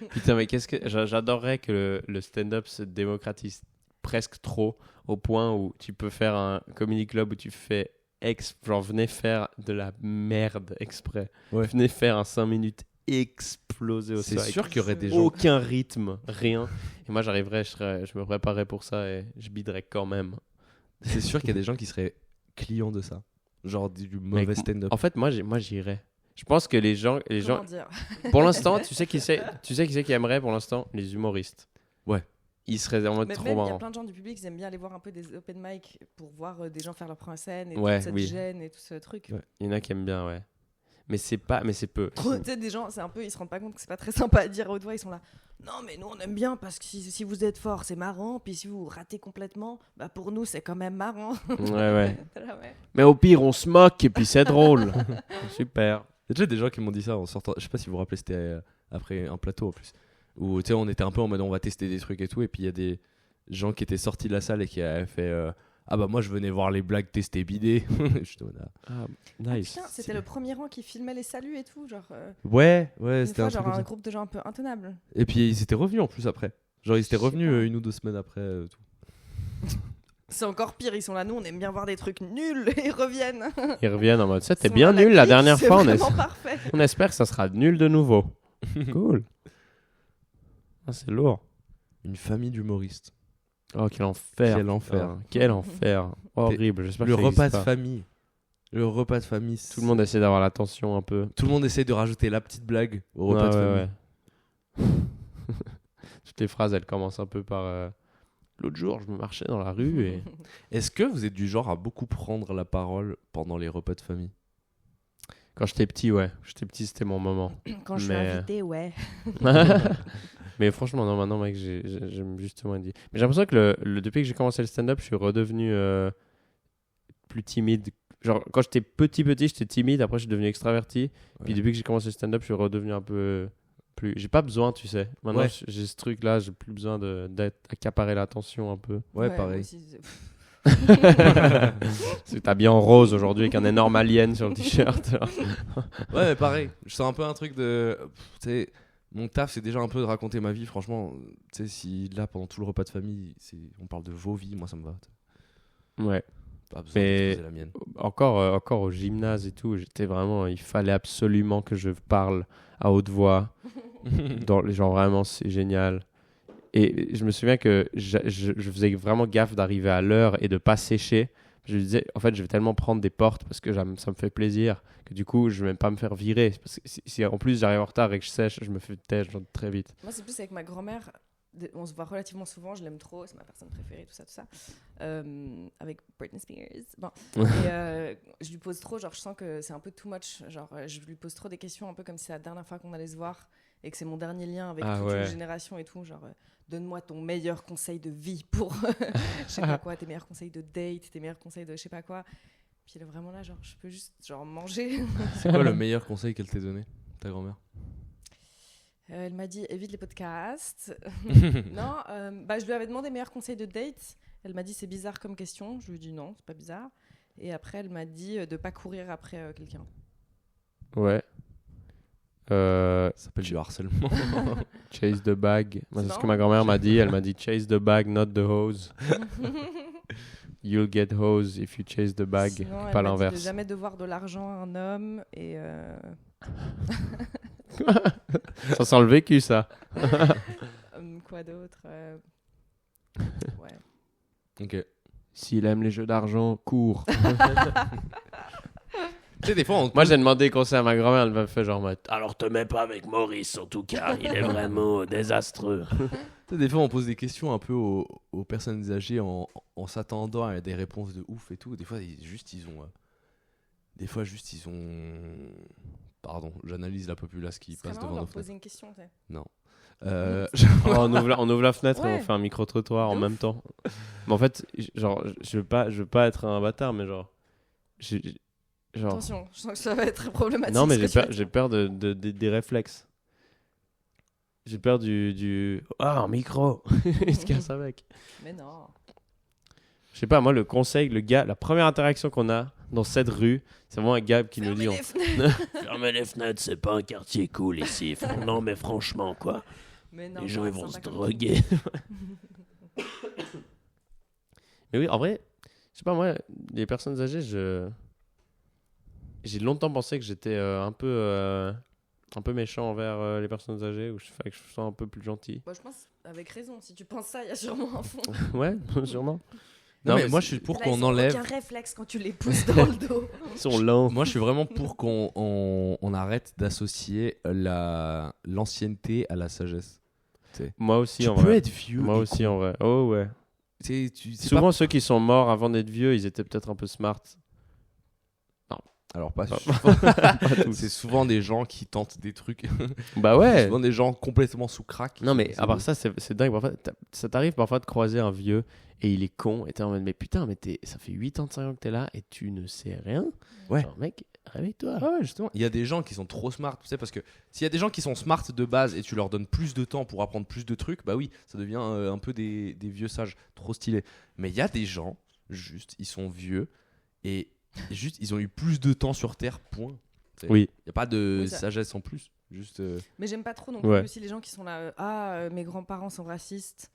Putain, mais qu'est-ce que j'adorerais que le stand-up se démocratise presque trop au point où tu peux faire un comedy club où tu fais genre venez faire de la merde exprès. Ouais. Venez faire un 5 minutes explosé au C'est sol. sûr qu'il y aurait des gens. Aucun rythme, rien. Et moi j'arriverais, je me préparerais pour ça et je biderais quand même. C'est sûr qu'il y a des gens qui seraient clients de ça. Genre du mauvais Mais stand-up. En fait, moi j'irais. Je pense que les gens Comment dire pour l'instant, tu sais qui aimerait pour l'instant les humoristes. Ouais. Ils seraient en mode Mais trop même, il y a marrant. plein de gens du public qui aiment bien aller voir un peu des open mic pour voir des gens faire leur première scène et Ouais, toute cette oui. gêne et tout ce truc. Ouais. Il y en a qui aiment bien, ouais. Mais c'est peu. Tu sais, des gens, c'est un peu, ils se rendent pas compte que c'est pas très sympa à dire à haute voix. Ils sont là. Non, mais nous on aime bien parce que si vous êtes fort, c'est marrant. Puis si vous ratez complètement, bah pour nous c'est quand même marrant. Ouais. T'es là, ouais. Mais au pire, on se moque et puis c'est drôle. Super. Il y a déjà des gens qui m'ont dit ça en sortant. Je sais pas si vous vous rappelez, c'était après un plateau en plus. Où tu sais, on était un peu en mode on va tester des trucs et tout. Et puis il y a des gens qui étaient sortis de la salle et qui avaient fait ah bah moi je venais voir les blagues tester bidé. Je te dis, Ah, Ah, nice. putain, c'était le premier rang qui filmait les saluts et tout. Genre, ouais, une c'était fois, un truc genre comme un ça. groupe de gens un peu intenables. Et puis ils étaient revenus en plus après. Genre ils étaient Je sais revenus pas. 1 ou 2 semaines après. Tout. C'est encore pire, ils sont là. Nous on aime bien voir des trucs nuls et ils reviennent. Ils reviennent en mode ça, t'es Ils sont bien là, nul la clique, dernière c'est fois. vraiment parfait. On espère que ça sera nul de nouveau. Cool. Ah, c'est lourd. Une famille d'humoristes. Oh, quel enfer. Quel enfer. putain. Quel enfer. Horrible. J'espère Le que ça repas existe de pas. famille. Le repas de famille. Tout le monde essaie d'avoir l'attention un peu. Tout le monde essaie de rajouter la petite blague au repas de famille. Ouais. Toutes les phrases, elles commencent un peu par l'autre jour, je me marchais dans la rue et Est-ce que vous êtes du genre à beaucoup prendre la parole pendant les repas de famille? quand j'étais petit, ouais. J'étais petit, c'était mon moment. Quand je suis Mais- invitée, ouais. Mais franchement, non, maintenant, mec, j'aime justement dit. Mais j'ai l'impression que depuis que j'ai commencé le stand-up, je suis redevenu plus timide. Genre, quand j'étais petit, j'étais timide. Après, je suis devenu extraverti. Puis Ouais. depuis que j'ai commencé le stand-up, je suis redevenu un peu plus. J'ai pas besoin, tu sais. Maintenant, Ouais. j'ai ce truc-là. J'ai plus besoin d'être accaparer l'attention un peu. Ouais, moi pareil. aussi, c'est- Parce que t'as bien en rose aujourd'hui avec un énorme alien sur le t-shirt. Ouais, mais pareil. Je sens un peu un truc de. Tu sais, mon taf, c'est déjà un peu de raconter ma vie. Franchement, tu sais, si là, pendant tout le repas de famille, on parle de vos vies, moi, ça me va. Ouais. Pas besoin Mais- d'exposer la mienne. Encore au gymnase et tout, j'étais vraiment. Il fallait absolument que je parle à haute voix. Genre vraiment, c'est génial. Et je me souviens que je faisais vraiment gaffe d'arriver à l'heure et de pas sécher. Je me disais, en fait, je vais tellement prendre des portes parce que ça me fait plaisir que du coup, je vais même pas me faire virer. Parce que si en plus j'arrive en retard et que je sèche, je me fais têche très vite. Moi, c'est plus avec ma grand-mère. On se voit relativement souvent, je l'aime trop, c'est ma personne préférée, tout ça. Avec Britney Spears. Bon. Et je lui pose trop, genre, je sens que c'est un peu too much. Genre, je lui pose trop des questions, un peu comme si c'est la dernière fois qu'on allait se voir et que c'est mon dernier lien avec Ah toute ouais. une génération et tout. Genre, donne-moi ton meilleur conseil de vie pour, je sais pas quoi, tes meilleurs conseils de date, tes meilleurs conseils de je sais pas quoi. Puis elle est vraiment là, genre, je peux juste genre manger. C'est quoi le meilleur conseil qu'elle t'ait donné, ta grand-mère? Elle m'a dit évite les podcasts. Non, je lui avais demandé meilleurs conseils de date. Elle m'a dit c'est bizarre comme question. Je lui ai dit non, c'est pas bizarre. Et après, elle m'a dit de pas courir après quelqu'un. Ouais. Ça s'appelle du harcèlement. Chase the bag. Moi, c'est ce Non. que ma grand-mère m'a dit. Elle m'a dit chase the bag, not the hose. You'll get hose if you chase the bag. Sinon, elle Pas m'a dit l'inverse. de jamais devoir de l'argent à un homme et Ça sent le vécu, ça. quoi d'autre ouais. Ok. S'il aime les jeux d'argent, cours. Tu sais, des fois, Moi, j'ai demandé conseil à ma grand-mère. Elle m'a fait genre, alors te mets pas avec Maurice, en tout cas. Il est vraiment désastreux. tu sais, des fois, on pose des questions un peu aux personnes âgées en s'attendant à des réponses de ouf et tout. Des fois, ils ont. Pardon, j'analyse la populace qui Ce serait passe marrant de devant nos leur poser fenêtres. une question. Tu sais. Non. Oh, on ouvre la fenêtre et Ouais. on fait un micro-trottoir en De même temps. Mais en fait, genre, je veux pas être un bâtard, mais genre. Genre... Attention, je sens que ça va être très problématique. Non, mais ce que tu vas j'ai dire. peur des réflexes. J'ai peur du. Ah, un micro. Il se casse avec. Mais non. Je sais pas, moi, le conseil, le gars, la première interaction qu'on a dans cette rue, c'est vraiment un gars qui nous dit Fermez les fenêtres. Fermez les fenêtres, c'est pas un quartier cool ici. Non, mais franchement, quoi. Mais non, Les gens, non, ils vont se sympa comme droguer. Mais oui, en vrai, je sais pas, moi, les personnes âgées, j'ai longtemps pensé que j'étais un peu méchant envers les personnes âgées, ou fallait que je sois un peu plus gentil. Bah, je pense avec raison. Si tu penses ça, il y a sûrement un fond. Ouais, sûrement. Non, mais moi, c'est- je suis pour Là, qu'on ils ont enlève. aucun réflexe quand tu les pousses dans le dos. Ils sont lents. Moi, je suis vraiment pour qu'on arrête d'associer l'ancienneté à la sagesse. Moi aussi, Tu en peux vrai. être vieux. Moi et aussi, con. en vrai. Oh, ouais. C'est Souvent, ceux qui sont morts avant d'être vieux, ils étaient peut-être un peu smart. Alors, pas Pas- souvent. Pas tous. C'est souvent des gens qui tentent des trucs. Bah C'est ouais. souvent des gens complètement sous crack. Non, mais C'est à part beau. ça, c'est dingue. Parfois, ça t'arrive parfois de croiser un vieux et il est con. Et t'es en mode, mais putain, ça fait 85 ans que t'es là et tu ne sais rien. Ouais. Genre, mec, réveille-toi. Ah ouais, justement. Il y a des gens qui sont trop smart, tu sais, parce que s'il y a des gens qui sont smart de base et tu leur donnes plus de temps pour apprendre plus de trucs, bah oui, ça devient un peu des vieux sages, trop stylés. Mais il y a des gens, juste, ils sont vieux et juste, ils ont eu plus de temps sur Terre, point. Oui. Il n'y a pas de Oui, ça- sagesse en plus. Juste. Mais j'aime pas trop non Ouais. plus aussi les gens qui sont là. Mes grands-parents sont racistes.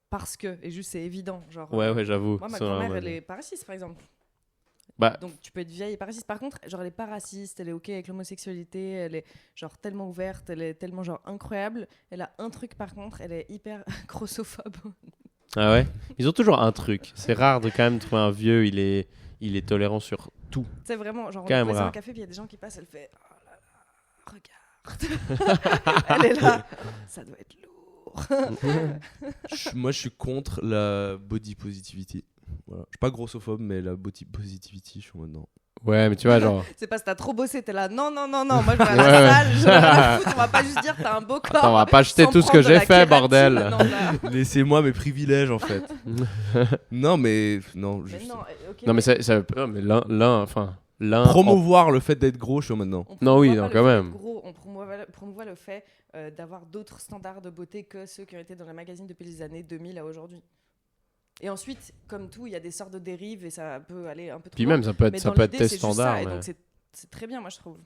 Parce que. Et juste, c'est évident. Genre, Ouais, j'avoue. moi, ma C'est un grand-mère, mode- elle est pas raciste, par exemple. Bah, Donc, tu peux être vieille et pas raciste. Par contre, genre, elle est pas raciste. Elle est OK avec l'homosexualité. Elle est, genre, tellement ouverte. Elle est tellement, genre, incroyable. Elle a un truc, par contre. Elle est hyper grossophobe. ah ouais. Ils ont toujours un truc. C'est rare de quand même trouver un vieux, il est tolérant sur tout. Tu sais, vraiment, genre, on Quand est même posé un rare. café, puis il y a des gens qui passent, elle fait oh là là, regarde. Elle est là, ça doit être lourd. Moi, je suis contre la body positivity. Voilà. Je suis pas grossophobe, mais la body positivity, je suis en mode non. Ouais, mais tu vois, genre. C'est pas si t'as trop bossé, t'es là, non, moi je vais à Ouais, la ouais. salle, je vais rien à foutre, on va pas juste dire t'as un beau corps. Attends, on va pas jeter sans tout ce que prendre de j'ai la fait, kératine. bordel. Non, là. Laissez-moi mes privilèges, en fait. non, mais non, Mais juste non, ok, Non, mais non, mais l'un. promouvoir le fait d'être gros, je suis en mode non. on Non, oui, promouvoit non, pas quand le fait même. d'être gros, on promouvoit le fait d'avoir d'autres standards de beauté que ceux qui ont été dans les magazines depuis les années 2000 à aujourd'hui. Et ensuite, comme tout, il y a des sortes de dérives et ça peut aller un peu trop Puis loin. même, ça peut Mais être dans tes l'idée, c'est juste standards. ça, et Mais... donc c'est très bien, moi je trouve.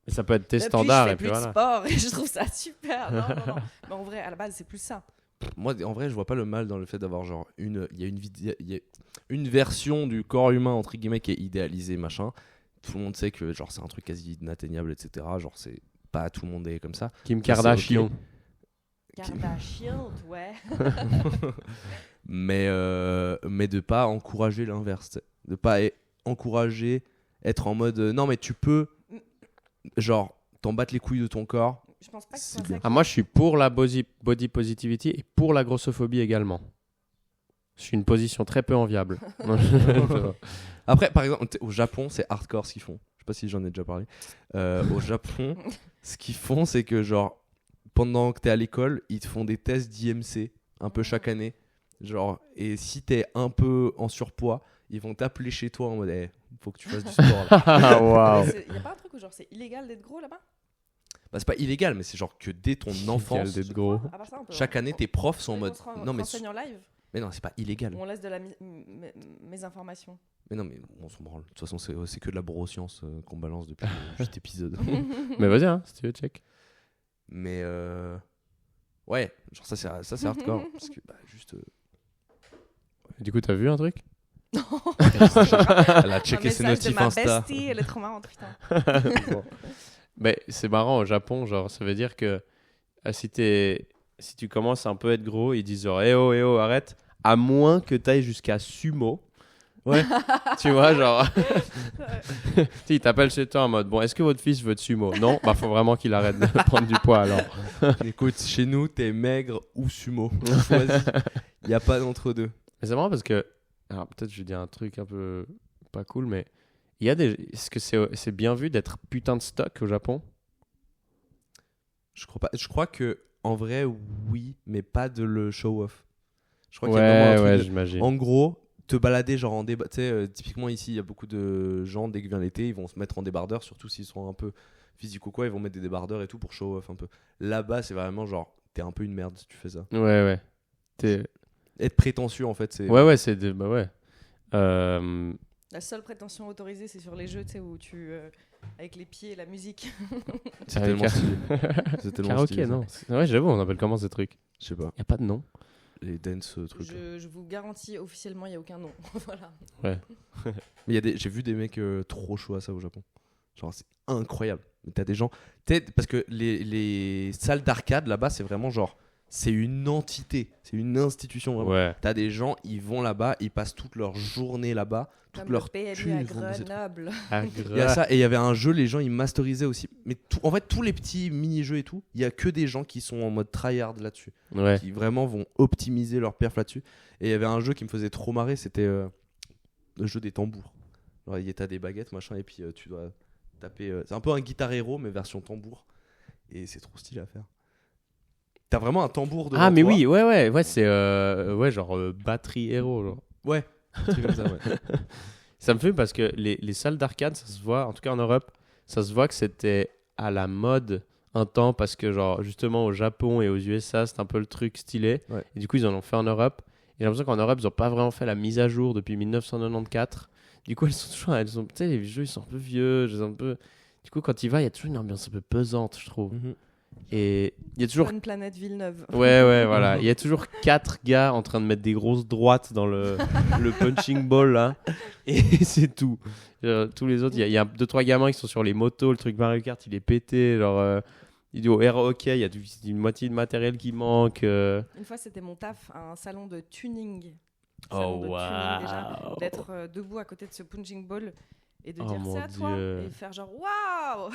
mais ça peut être tes Depuis, standards, je fais et puis plus de voilà. sport et je trouve ça super. Non. Mais en vrai, à la base, c'est plus ça. Moi, en vrai, je vois pas le mal dans le fait d'avoir genre il y a une version du corps humain entre guillemets qui est idéalisée, machin. Tout le monde sait que genre c'est un truc quasi inatteignable, etc. Genre c'est pas tout le monde est comme ça. Kim c'est Kardashian. ok. Kardashian, ouais. Mais de pas encourager l'inverse, tu sais. De pas encourager être en mode non mais tu peux genre t'en battre les couilles de ton corps. Je pense pas que C'est c'est bien. ça. Ah, moi, je suis pour la body positivity et pour la grossophobie également. Je suis une position très peu enviable. Non, Après, par exemple, au Japon, c'est hardcore ce qu'ils font. Je sais pas si j'en ai déjà parlé. Au Japon, ce qu'ils font, c'est que genre, pendant que t'es à l'école, ils te font des tests d'IMC un peu chaque année. Genre, et si t'es un peu en surpoids, ils vont t'appeler chez toi en mode faut que tu fasses du sport là. Ah, waouh. Il y a pas un truc où genre c'est illégal d'être gros là-bas? Bah, c'est pas illégal, mais c'est genre que dès ton enfance, d'être gros. À part ça, on peut- chaque année, tes profs sont en mode. Non, mais, renseigne en live mais non, c'est pas illégal. ou on laisse de la mes informations. Mais non, mais on s'en branle. De toute façon, c'est que de la neuroscience qu'on balance depuis 8 épisodes. Mais vas-y, hein, si tu veux, check. Mais ouais, genre ça c'est hardcore. Parce que juste. Du coup, t'as vu un truc? Elle a checké Un ses message de notifs ma Insta. bestie, elle est trop marrante, putain. Bon. Mais c'est marrant au Japon, genre ça veut dire que si tu commences à un peu être gros, ils disent genre eh oh, arrête, à moins que t'ailles jusqu'à sumo. Ouais. Tu vois, genre si ils t'appellent chez toi en mode bon, est-ce que votre fils veut de sumo? Non, bah faut vraiment qu'il arrête de prendre du poids alors. Écoute, chez nous, t'es maigre ou sumo. Choisis. Il y a pas d'entre-deux. Mais c'est marrant parce que alors peut-être je vais dire un truc un peu pas cool, mais est-ce que c'est bien vu d'être putain de stock au Japon? Je crois pas. Je crois que en vrai, oui, mais pas de le show off. Je crois qu'il y a vraiment un truc Ouais, de- j'imagine. En gros, te balader genre en débat. Tu sais, typiquement ici, il y a beaucoup de gens, dès que vient l'été, ils vont se mettre en débardeur, surtout s'ils sont un peu physiques ou quoi, ils vont mettre des débardeurs et tout pour show off un peu. Là-bas, c'est vraiment genre, t'es un peu une merde si tu fais ça. Ouais. Être prétentieux, en fait, c'est. Ouais, c'est bah ouais. La seule prétention autorisée, c'est sur les jeux, tu sais, où tu avec les pieds et la musique. C'est Ah, tellement car- stylé. C'est tellement Karaoké, stylé, ça. non. Ouais, j'avoue, on appelle comment ces trucs? Je sais pas. Y a pas de nom. Les dance trucs. Je vous garantis officiellement, il y a aucun nom. Voilà. Mais j'ai vu des mecs trop chauds à ça au Japon. Genre, c'est incroyable. Mais t'as des gens. Parce que les salles d'arcade là-bas, c'est vraiment genre. C'est une entité. C'est une institution vraiment. Ouais. T'as des gens, ils vont là-bas, ils passent toute leur journée là-bas. Toute Comme leur le PMU thune, à ils vont dans ces trucs. Grenoble. Ah, Il y a ça, et il y avait un jeu, les gens ils masterisaient aussi. Mais en fait, tous les petits mini-jeux et tout, il y a que des gens qui sont en mode tryhard là-dessus. Ouais. Qui vraiment vont optimiser leur perf là-dessus. Et il y avait un jeu qui me faisait trop marrer, c'était le jeu des tambours. Genre, t'as des baguettes, machin, et puis tu dois taper. C'est un peu un Guitar Hero, mais version tambour. Et c'est trop stylé à faire. T'as vraiment un tambour devant Ah, mais toi. oui, ouais, c'est genre batterie héros. Genre. Ouais, un truc comme ça, ouais. Ça me fait parce que les salles d'arcade, ça se voit, en tout cas en Europe, ça se voit que c'était à la mode un temps parce que, genre, justement au Japon et aux USA, c'est un peu le truc stylé. Ouais. Et du coup, ils en ont fait en Europe. Et j'ai l'impression qu'en Europe, ils n'ont pas vraiment fait la mise à jour depuis 1994. Du coup, tu sais, les jeux, ils sont un peu vieux. Du coup, quand il va, il y a toujours une ambiance un peu pesante, je trouve. Mhm. Et il y a toujours Bonne planète Villeneuve. Ouais, voilà. Il y a toujours 4 gars en train de mettre des grosses droites dans le punching ball, là. Et c'est tout. Tous les autres, il y a 2-3 gamins qui sont sur les motos. Le truc Mario Kart, il est pété. Genre, il dit au air hockey, il y a une moitié de matériel qui manque. Une fois, c'était mon taf à un salon de tuning. Salon de tuning, déjà. D'être debout à côté de ce punching ball et de Oh dire mon c'est à toi Dieu. et faire genre waouh.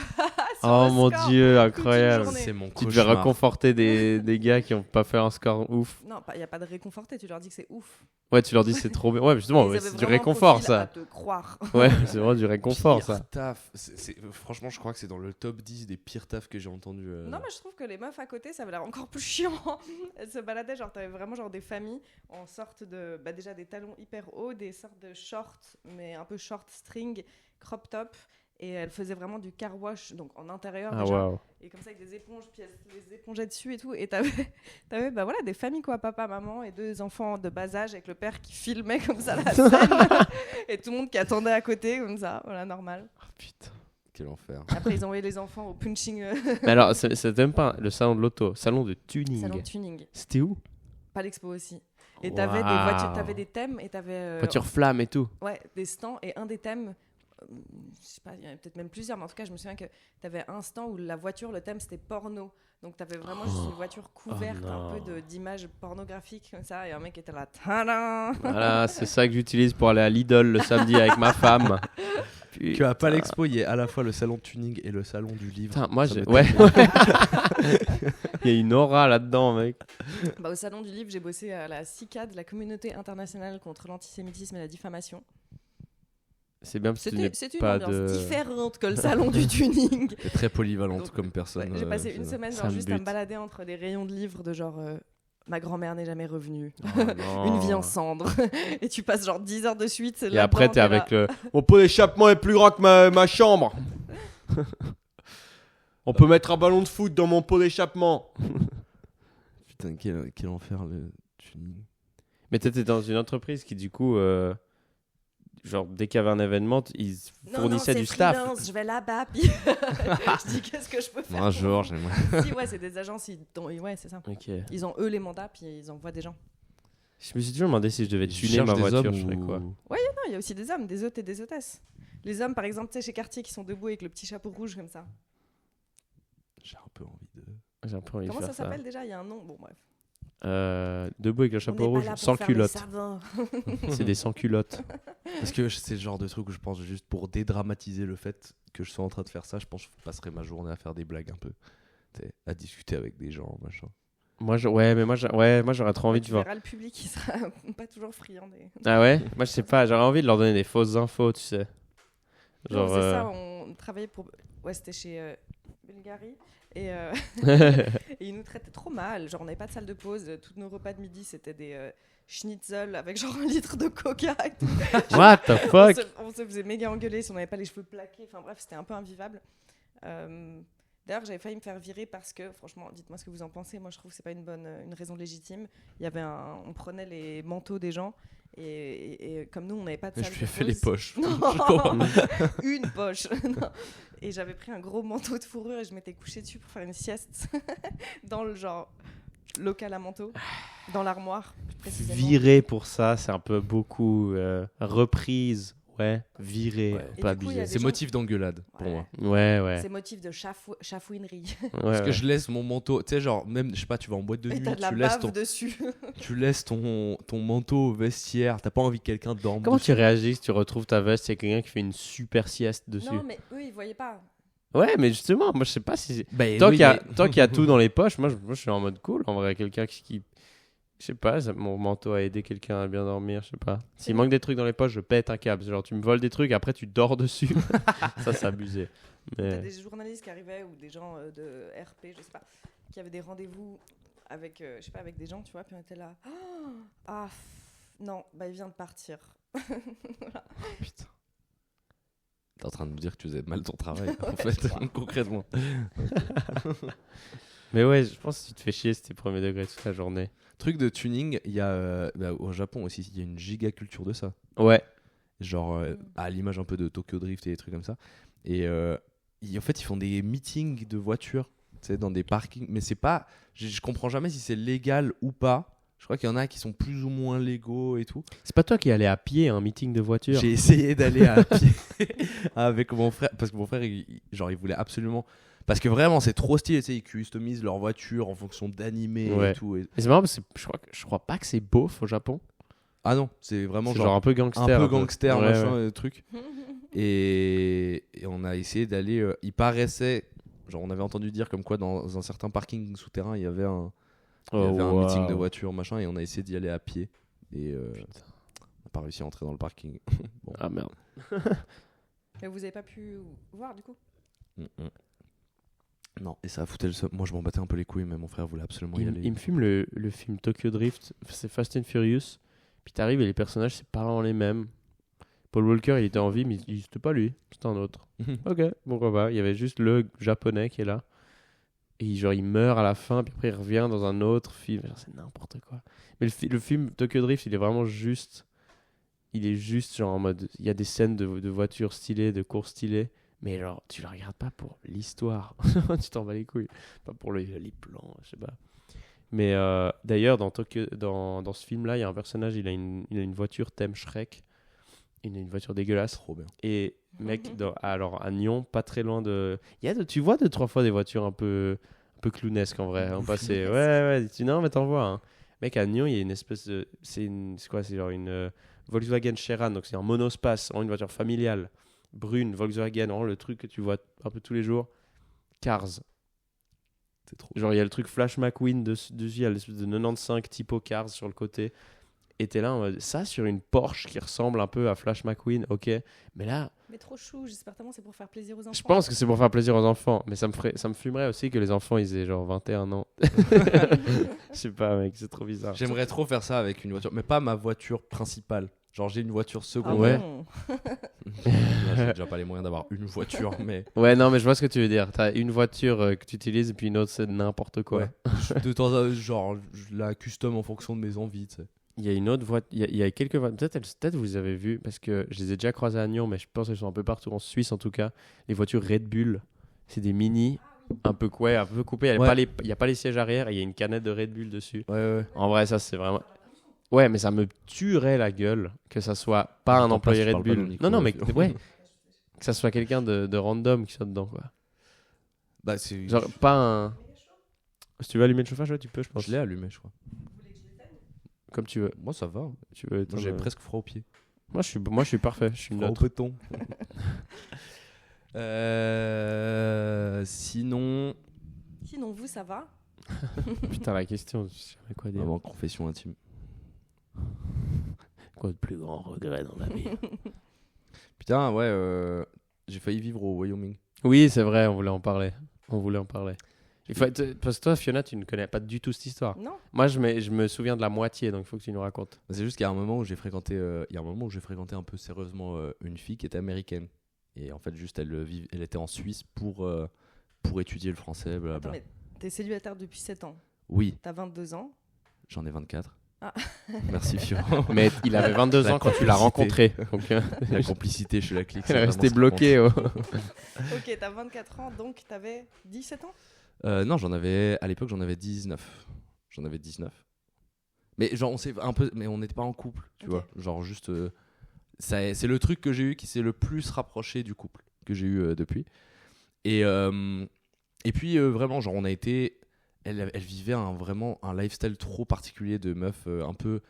Oh mon Dieu, incroyable. journée. C'est mon Tu devais cauchemar. réconforter des gars qui n'ont pas fait un score ouf. Non, il n'y a pas de réconforter, tu leur dis que c'est ouf. Ouais, tu leur dis c'est trop bien. Ouais, justement, Ils ouais, avaient c'est du vraiment réconfort, profil à ça. te croire. Ouais, c'est vraiment du réconfort, Pire ça. taf. Franchement, je crois que c'est dans le top 10 des pires tafs que j'ai entendu. Non, mais je trouve que les meufs à côté, ça avait l'air encore plus chiant. Elles se baladaient, genre, t'avais vraiment genre des familles en sorte de. Bah, déjà des talons hyper hauts, des sortes de shorts, mais un peu short string, crop top. Et elles faisaient vraiment du car wash, donc en intérieur Ah, déjà. waouh. Et comme ça, avec des éponges, puis elles les épongeaient dessus et tout. Et t'avais bah, voilà, des familles, quoi, papa, maman, et 2 enfants de bas âge avec le père qui filmait comme ça la scène. Et tout le monde qui attendait à côté, comme ça, voilà, normal. Oh, putain. Quel enfer. Après, ils envoyaient les enfants au punching Mais alors, c'était même pas le salon de l'auto, salon de tuning. salon de tuning. C'était où? Pas l'expo aussi. Et t'avais des Waouh. voitures, t'avais des thèmes et t'avais Voiture flamme et tout. ouais, des stands et un des thèmes je sais pas, il y en a peut-être même plusieurs, mais en tout cas, je me souviens que t'avais un stand où la voiture, le thème c'était porno. Donc t'avais vraiment juste une voiture couverte non. un peu d'images pornographiques comme ça et un mec était là. Tadam. Voilà, c'est ça que j'utilise pour aller à Lidl le samedi avec ma femme. Putain. Que à Palexpo, il y ait à la fois le salon de tuning et le salon du livre. Putain, moi Ça j'ai. me Ouais. tente. Il y a une aura là-dedans, mec. Bah, au salon du livre, j'ai bossé à la CICAD, la communauté internationale contre l'antisémitisme et la diffamation. C'est bien parce que tu n'es C'est une pas ambiance de. différente que le salon du tuning. T'es très polyvalente Donc, comme personne. Ouais, j'ai passé une semaine Ça genre, me juste à me bute. balader entre des rayons de livres de genre Ma grand-mère n'est jamais revenue. Oh, non. Une vie en cendres. Et tu passes genre 10 heures de suite. Et après, t'es avec le. Mon pot d'échappement est plus grand que ma chambre. On peut mettre un ballon de foot dans mon pot d'échappement. Putain, quel enfer le tuning. Mais t'étais dans une entreprise qui, du coup, genre, dès qu'il y avait un événement, ils fournissaient du staff. Je vais là-bas, puis je dis qu'est-ce que je peux faire. Un jour, j'aimerais. Si, ouais, c'est des agences. Ouais, c'est ça. Ok. Ils ont eux les mandats, puis ils envoient des gens. Je me suis toujours demandé si je devais Tu tuner cherches ma des voiture, hommes je ferais ou- quoi. Non, il y a aussi des hommes, des hôtes et des hôtesses. Les hommes, par exemple, tu sais, chez Cartier, qui sont debout avec le petit chapeau rouge comme ça. J'ai un peu envie de. J'ai un peu envie Comment de ça faire s'appelle déjà? Il y a un nom. Bon, bref. Debout avec le chapeau On n'est rouge, pas là pour sans faire les culotte. savants. C'est des sans culottes. Parce que c'est le genre de truc où je pense juste pour dédramatiser le fait que je sois en train de faire ça, je pense que je passerai ma journée à faire des blagues un peu. Tu sais, à discuter avec des gens, machin. Moi, moi j'aurais trop envie de Tu voir. verras le public qui sera pas toujours friand des. Ah ouais? Moi, je sais pas, j'aurais envie de leur donner des fausses infos, tu sais. Non, Genre. c'est ça, on travaillait pour. Ouais, c'était chez Bulgarie. Et, et ils nous traitaient trop mal. Genre, on n'avait pas de salle de pause. Tous nos repas de midi, c'était des schnitzel avec genre 1 litre de coca. Et tout. What the fuck? On se faisait méga engueuler si on n'avait pas les cheveux plaqués. Enfin bref, c'était un peu invivable. D'ailleurs, j'avais failli me faire virer parce que, franchement, dites-moi ce que vous en pensez. Moi, je trouve que c'est pas une raison légitime. Il y avait on prenait les manteaux des gens et comme nous, on n'avait pas de Je salle lui de ai fait les pause- poches. Non, une poche. Non. Et j'avais pris un gros manteau de fourrure et je m'étais couchée dessus pour faire une sieste dans le genre local à manteau, dans l'armoire. plus précisément. Virer pour ça, c'est un peu beaucoup. Reprise, ouais. Virer, Ouais. Et pas du coup, il y a abusé. des C'est gens- motif d'engueulade pour Ouais. moi. Ouais. C'est motif de chafouinerie. Parce que je laisse mon manteau, tu sais, genre, même, je sais pas, tu vas en boîte de Et nuit, t'as de la tu laisses, bave dessus. tu laisses ton manteau au vestiaire, t'as pas envie que quelqu'un dorme Comment dessus. tu réagis si tu retrouves ta veste, il y a quelqu'un qui fait une super sieste dessus? Non, mais eux, ils voyaient pas. Ouais, mais justement, moi je sais pas si. Bah, Tant oui, qu'il y a tout dans les poches, moi je suis en mode cool. En vrai, quelqu'un qui. Je sais pas, mon manteau a aidé quelqu'un à bien dormir, je sais pas. S'il manque des trucs dans les poches, je pète un câble. Genre, tu me voles des trucs, après tu dors dessus. Ça, c'est abusé. T'as Mais... des journalistes qui arrivaient ou des gens de RP, je sais pas, qui avaient des rendez-vous avec, je sais pas, avec des gens, tu vois, puis on était là. Non, bah il vient de partir. Putain. T'es en train de me dire que tu faisais mal ton travail, en fait, concrètement. Mais ouais, je pense que tu te fais chier, c'était premier degré toute la journée. Truc de tuning, il y a au Japon aussi, il y a une giga culture de ça. Ouais. Genre à l'image un peu de Tokyo Drift et des trucs comme ça. Et en fait, ils font des meetings de voitures, tu sais, dans des parkings. Mais c'est pas, je comprends jamais si c'est légal ou pas. Je crois qu'il y en a qui sont plus ou moins légaux et tout. C'est pas toi qui allais à pied à un meeting de voiture? J'ai essayé d'aller à pied avec mon frère parce que mon frère, il voulait absolument. Parce que vraiment, c'est trop stylé, tu sais, ils customisent leur voiture en fonction d'animés Ouais. et tout. Mais c'est marrant parce que je crois pas que c'est beauf au Japon. Ah non, c'est vraiment C'est genre genre un peu gangster. un peu gangster, Ouais, machin, ouais. truc. Et on a essayé d'aller. Il paraissait, genre, on avait entendu dire comme quoi dans un certain parking souterrain, il y avait un meeting de voitures, machin, et on a essayé d'y aller à pied. Et on n'a pas réussi à entrer dans le parking. Bon. Ah merde. Mais vous avez pas pu voir du coup? Non, et ça a foutu le seum. Moi, je m'en battais un peu les couilles, mais mon frère voulait absolument y aller. Il me fume le film Tokyo Drift, c'est Fast and Furious. Puis t'arrives et les personnages, c'est pas vraiment les mêmes. Paul Walker, il était en vie, mais c'était pas lui, c'était un autre. Ok, pourquoi pas. Il y avait juste le japonais qui est là. Et genre, il meurt à la fin, puis après, il revient dans un autre film. Genre, c'est n'importe quoi. Mais le film Tokyo Drift, il est vraiment juste. Il est juste genre en mode. Il y a des scènes de voitures stylées, de courses stylées. Mais genre, tu le regardes pas pour l'histoire. Tu t'en bats les couilles. Pas pour les plans, je sais pas. Mais d'ailleurs, dans ce film-là, il y a un personnage, il a une voiture thème Shrek. Il a une voiture dégueulasse. Trop bien. Et mec, alors à Nyon, pas très loin de... Tu vois 2-3 fois des voitures un peu clownesques en vrai. En passé. Ouais. Non, mais t'en vois. Hein. Mec, à Nyon, il y a une espèce de... C'est quoi? C'est genre une Volkswagen Cheran. Donc c'est un monospace, une voiture familiale. Brune, Volkswagen, vraiment le truc que tu vois un peu tous les jours. Cars. C'est trop. Genre, il y a le truc Flash McQueen dessus, il y a l'espèce de 95 typo Cars sur le côté. Et t'es là en mode, ça sur une Porsche qui ressemble un peu à Flash McQueen, ok. Mais là, Mais trop chou, j'espère tellement c'est pour faire plaisir aux enfants. je pense que c'est pour faire plaisir aux enfants. Mais ça me fumerait aussi que les enfants ils aient genre 21 ans. Je sais pas, mec, c'est trop bizarre. J'aimerais trop faire ça avec une voiture, mais pas ma voiture principale. Genre, j'ai une voiture Ah secondaire. Ouais. bon. Là, j'ai déjà pas les moyens d'avoir une voiture, mais. Ouais, non, mais je vois ce que tu veux dire. T'as une voiture que tu utilises et puis une autre, c'est n'importe quoi. Ouais. De temps à genre, je la custom en fonction de mes envies, tu sais. Il y a une autre voiture, il y a quelques voitures, peut-être vous avez vu, parce que je les ai déjà croisées à Nyon, mais je pense qu'elles sont un peu partout en Suisse en tout cas. Les voitures Red Bull, c'est des mini, un peu coupées, il n'y a pas les sièges arrière et il y a une canette de Red Bull dessus. Ouais. En vrai, ça c'est vraiment. Ouais, mais ça me tuerait la gueule que ça soit pas un employé je Red parle pas dans le Bull. micro, Non, mais bien sûr. ouais, que ça soit quelqu'un de random qui soit dedans, quoi. Bah, c'est. Genre, pas un. Si tu veux allumer le chauffage, ouais, tu peux, je pense. Je l'ai allumé, je crois. Comme tu veux. Moi, ça va. Tu veux J'ai presque froid aux pieds. Moi, je suis parfait. Je suis Froid au neutre. béton. Sinon. Sinon, vous, ça va? Putain, la question, je savais quoi dire. Vraiment, confession intime. Quoi de plus grand regret dans la vie? Putain, ouais, j'ai failli vivre au Wyoming. Oui, c'est vrai, on voulait en parler. Parce que toi, Fiona, tu ne connais pas du tout cette histoire. Non? Moi, je me souviens de la moitié, donc il faut que tu nous racontes. C'est juste qu'il y a un moment où j'ai fréquenté, un peu sérieusement une fille qui était américaine. Et en fait, juste, elle était en Suisse pour étudier le français, Attends, blablabla. mais t'es célibataire depuis 7 ans. Oui, T'as 22 ans. j'en ai 24. Ah. Merci, Fiona. Mais il avait 22 La ans quand tu l'as rencontré. Donc, La complicité chez la clique. elle c'est est vraiment restée ce qui bloquée. Ok, t'as 24 ans, donc t'avais 17 ans? Non, à l'époque, j'en avais 19. Mais genre, on s'est un peu, mais on n'était pas en couple, tu Ok. vois. Genre juste, c'est le truc que j'ai eu qui s'est le plus rapproché du couple que j'ai eu depuis. Et puis vraiment, genre, on a été, elle vivait vraiment un lifestyle trop particulier de meuf, un peu.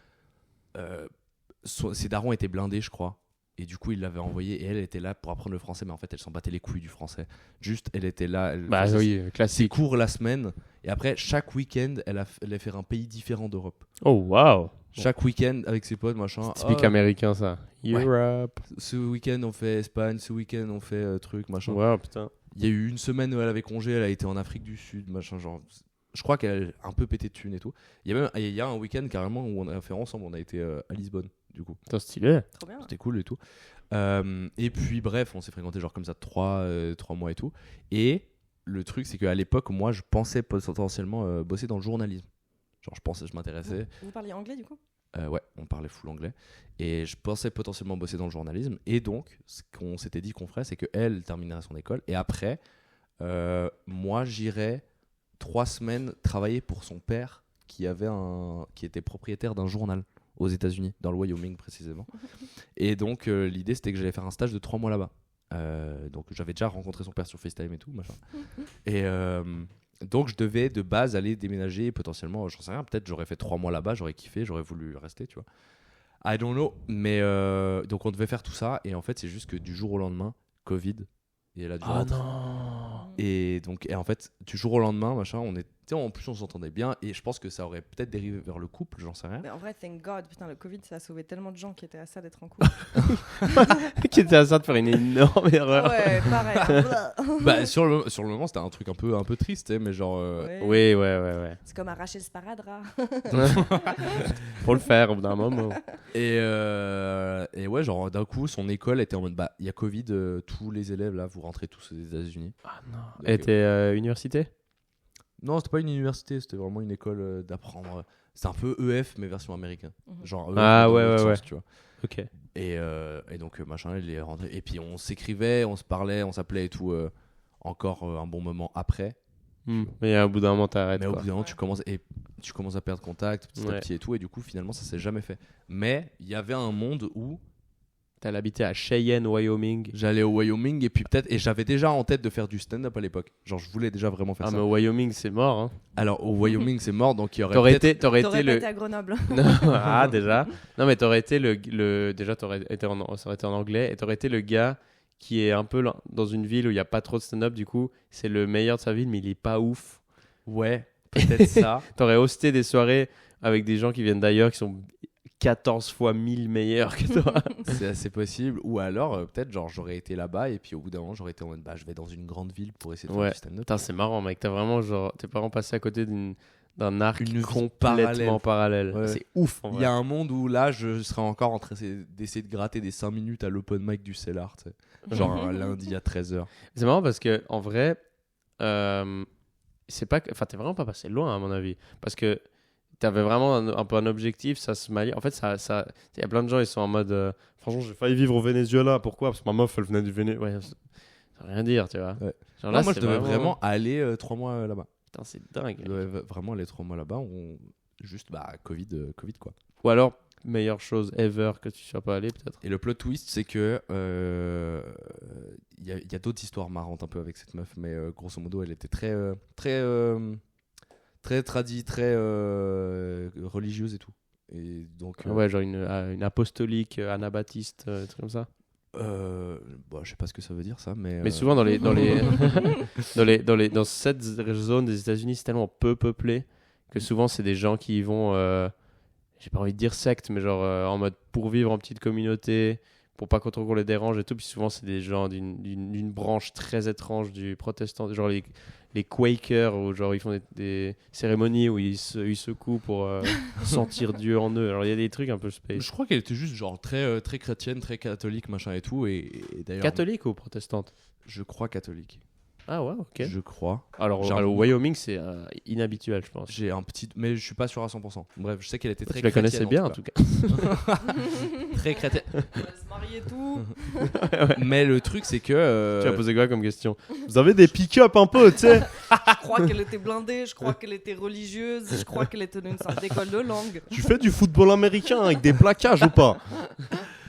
Ses darons étaient blindés, je crois. Et du coup, il l'avait envoyée et elle était là pour apprendre le français, mais en fait, elle s'en battait les couilles du français. Juste, elle était là. Elle Bah faisait oui, ses classique. cours la semaine. Et après, chaque week-end, elle allait faire un pays différent d'Europe. Oh, waouh. Chaque week-end avec ses potes, machin. Typique Ah, américain, ça. Europe. ce week-end, on fait Espagne. Ce week-end, on fait truc, machin. Waouh, putain. Il y a eu une semaine où elle avait congé. Elle a été en Afrique du Sud, machin. Genre, je crois qu'elle a un peu pété de thunes et tout. Il y a un week-end carrément où on a fait ensemble. On a été à Lisbonne, du coup. Putain, stylé. Trop bien. C'était cool et tout. Et puis bref, on s'est fréquenté genre comme ça 3 mois et tout. Et le truc, c'est qu'à l'époque, moi, je pensais potentiellement bosser dans le journalisme. Genre, je m'intéressais. Vous parliez anglais du coup? Ouais, on parlait full anglais. Et je pensais potentiellement bosser dans le journalisme. Et donc, ce qu'on s'était dit qu'on ferait, c'est qu'elle terminerait son école. Et après, moi, j'irais 3 semaines travailler pour son père qui était propriétaire d'un journal aux États-Unis, dans le Wyoming précisément. Et donc, l'idée, c'était que j'allais faire un stage de 3 mois là-bas. Donc, j'avais déjà rencontré son père sur FaceTime et tout, machin. Et donc, je devais de base aller déménager, potentiellement, j'en sais rien, peut-être j'aurais fait 3 mois là-bas, j'aurais kiffé, j'aurais voulu rester, tu vois. I don't know. Mais donc, on devait faire tout ça. Et en fait, c'est juste que du jour au lendemain, Covid, et elle a dû Ah rentrer. non. Et donc, en fait, du jour au lendemain, machin, en plus, on s'entendait bien. Et je pense que ça aurait peut-être dérivé vers le couple, j'en sais rien. Mais en vrai, thank God, putain, le Covid, ça a sauvé tellement de gens qui étaient à ça d'être en couple. Qui était à ça de faire une énorme erreur. Ouais, pareil. Bah, sur le moment, c'était un truc un peu triste, mais genre. Ouais. Oui. C'est comme arracher le sparadrap. Faut le faire au bout d'un moment. Et ouais, genre d'un coup, son école était en mode bah, il y a Covid, tous les élèves là, vous rentrez tous aux États-Unis. Ah non. Donc, Et t'es université? Non, c'était pas une université, c'était vraiment une école d'apprendre. C'était un peu EF, mais version américaine. Mhm. Genre EF, Ah, mais dans ouais, l'autre ouais, sens, tu vois. Ok. Et donc, machin, il est rentré. Et puis, on s'écrivait, on se parlait, on s'appelait et tout, encore un bon moment après. Mais au bout d'un moment, t'arrêtes. Mais au quoi. bout d'un moment, tu commences à perdre contact petit à Ouais. petit et tout. Et du coup, finalement, ça s'est jamais fait. Mais il y avait un monde où T'as habité à Cheyenne, Wyoming. j'allais au Wyoming et j'avais déjà en tête de faire du stand-up à l'époque. Genre, je voulais déjà vraiment faire Ah, ça. mais au Wyoming, c'est mort. Hein. Alors, au Wyoming, c'est mort, donc il y aurait T'aurais peut-être... été T'aurais pas le. été à Grenoble. Non, ah, déjà. Non, mais t'aurais été déjà, ça aurait été en anglais. Et t'aurais été le gars qui est un peu dans une ville où il n'y a pas trop de stand-up. Du coup, c'est le meilleur de sa ville, mais il est pas ouf. Ouais, peut-être ça. T'aurais hosté des soirées avec des gens qui viennent d'ailleurs, qui sont 14 fois 1000 meilleure que toi. C'est assez possible. Ou alors, peut-être, genre, j'aurais été là-bas et puis au bout d'un moment, j'aurais été en mode, je vais dans une grande ville pour essayer de faire du stand-up. Putain, c'est marrant, mec. T'es vraiment passé à côté d'un arc Une vie complètement parallèle. Ouais. C'est ouf, en vrai. Il y a un monde où là, je serais encore en train d'essayer de gratter des 5 minutes à l'open mic du Cellar, tu sais. Genre un lundi à 13h. C'est marrant parce que, en vrai, c'est pas enfin, t'es vraiment pas passé loin, à mon avis. Parce que t'avais vraiment un peu un objectif, ça se malie. En fait, il y a plein de gens, ils sont en mode franchement, j'ai failli vivre au Venezuela. Pourquoi? Parce que ma meuf, elle venait du Venezuela. Ouais, ça veut rien dire, tu vois. Ouais. Genre Non, moi, je devais vraiment aller 3 mois là-bas. Putain, c'est dingue. Je devais vraiment aller 3 mois là-bas. Juste, Covid, quoi. Ou alors, meilleure chose ever que tu sois pas allé, peut-être. Et le plot twist, c'est que il y a d'autres histoires marrantes un peu avec cette meuf, mais grosso modo, elle était très tradie, très religieuse et tout. Et donc, Ouais, genre une apostolique, anabaptiste, un truc comme ça. je sais pas ce que ça veut dire ça, mais souvent dans cette zone des États-Unis, c'est tellement peu peuplé que souvent c'est des gens qui y vont, j'ai pas envie de dire secte, mais genre en mode pour vivre en petite communauté, pour pas trop qu'on les dérange et tout. Puis souvent c'est des gens d'une branche très étrange du protestant, genre les Quakers, où genre ils font des cérémonies où ils secouent pour sentir Dieu en eux. Alors il y a des trucs un peu space. je crois qu'elle était juste genre très très chrétienne, très catholique, machin et tout. Et d'ailleurs, Catholique ou protestante? je crois catholique. Ah ouais, ok. Je crois. Alors Genre- au Wyoming, c'est inhabituel, je pense. J'ai un petit, mais je suis pas sûr à 100%. Bref, je sais qu'elle était très Tu la chrétienne. connaissais bien en tout cas. Très chrétienne. On va se marier et tout. Mais le truc, c'est que. Tu as posé quoi comme question? Vous avez des pick-up un peu, tu sais? Je crois qu'elle était blindée, je crois qu'elle était religieuse, je crois qu'elle était dans une salle d'école de langue. Tu fais du football américain avec des plaquages ou pas?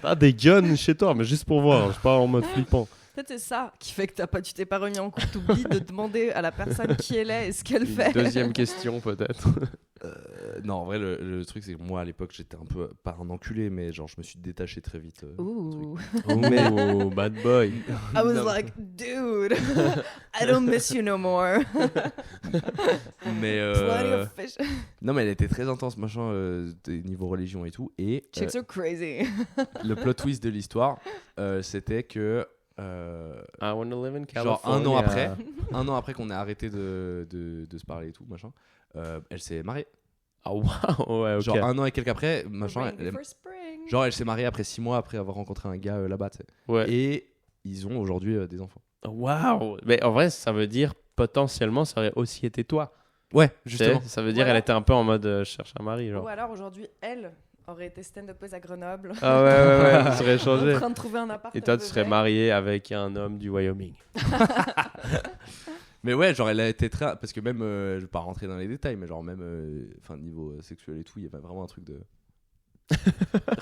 T'as des guns chez toi, mais juste pour voir, je suis pas en mode flippant. Peut-être c'est ça qui fait que tu t'es pas remis en compte, t'oublies de demander à la personne qui elle est et ce qu'elle fait. Deuxième question peut-être. Non, en vrai, le truc, c'est que moi, à l'époque, j'étais un peu, pas un enculé, mais genre, je me suis détaché très vite. Ooh. Oh, bad boy. I was Non. like, dude, I don't miss you no more. Mais. Plenty of fish. Non, mais elle était très intense, machin, niveau religion et tout. Et Chicks are crazy. le plot twist de l'histoire, c'était que. I wanna live in Genre California. un an après qu'on ait arrêté de se parler et tout, machin, elle s'est mariée. Ah waouh, ouais, ok. Genre un an et quelques après, machin, Rain before spring. genre elle s'est mariée après 6 mois après avoir rencontré un gars là-bas, tu sais. Ouais. Et ils ont aujourd'hui des enfants. Waouh. Mais en vrai, ça veut dire potentiellement, ça aurait aussi été toi. Ouais, Tu sais, justement. ça veut dire Voilà. elle était un peu en mode cherche un mari, genre. Ou alors aujourd'hui, elle aurait été stand-upeuse à Grenoble. Ah ouais, ça serait En changé. train de trouver un appart. Et toi, elle tu serais devait. marié avec un homme du Wyoming. Mais ouais, genre elle a été très. Parce que même, je vais pas rentrer dans les détails, mais genre même, enfin, niveau sexuel et tout, il y avait vraiment un truc de.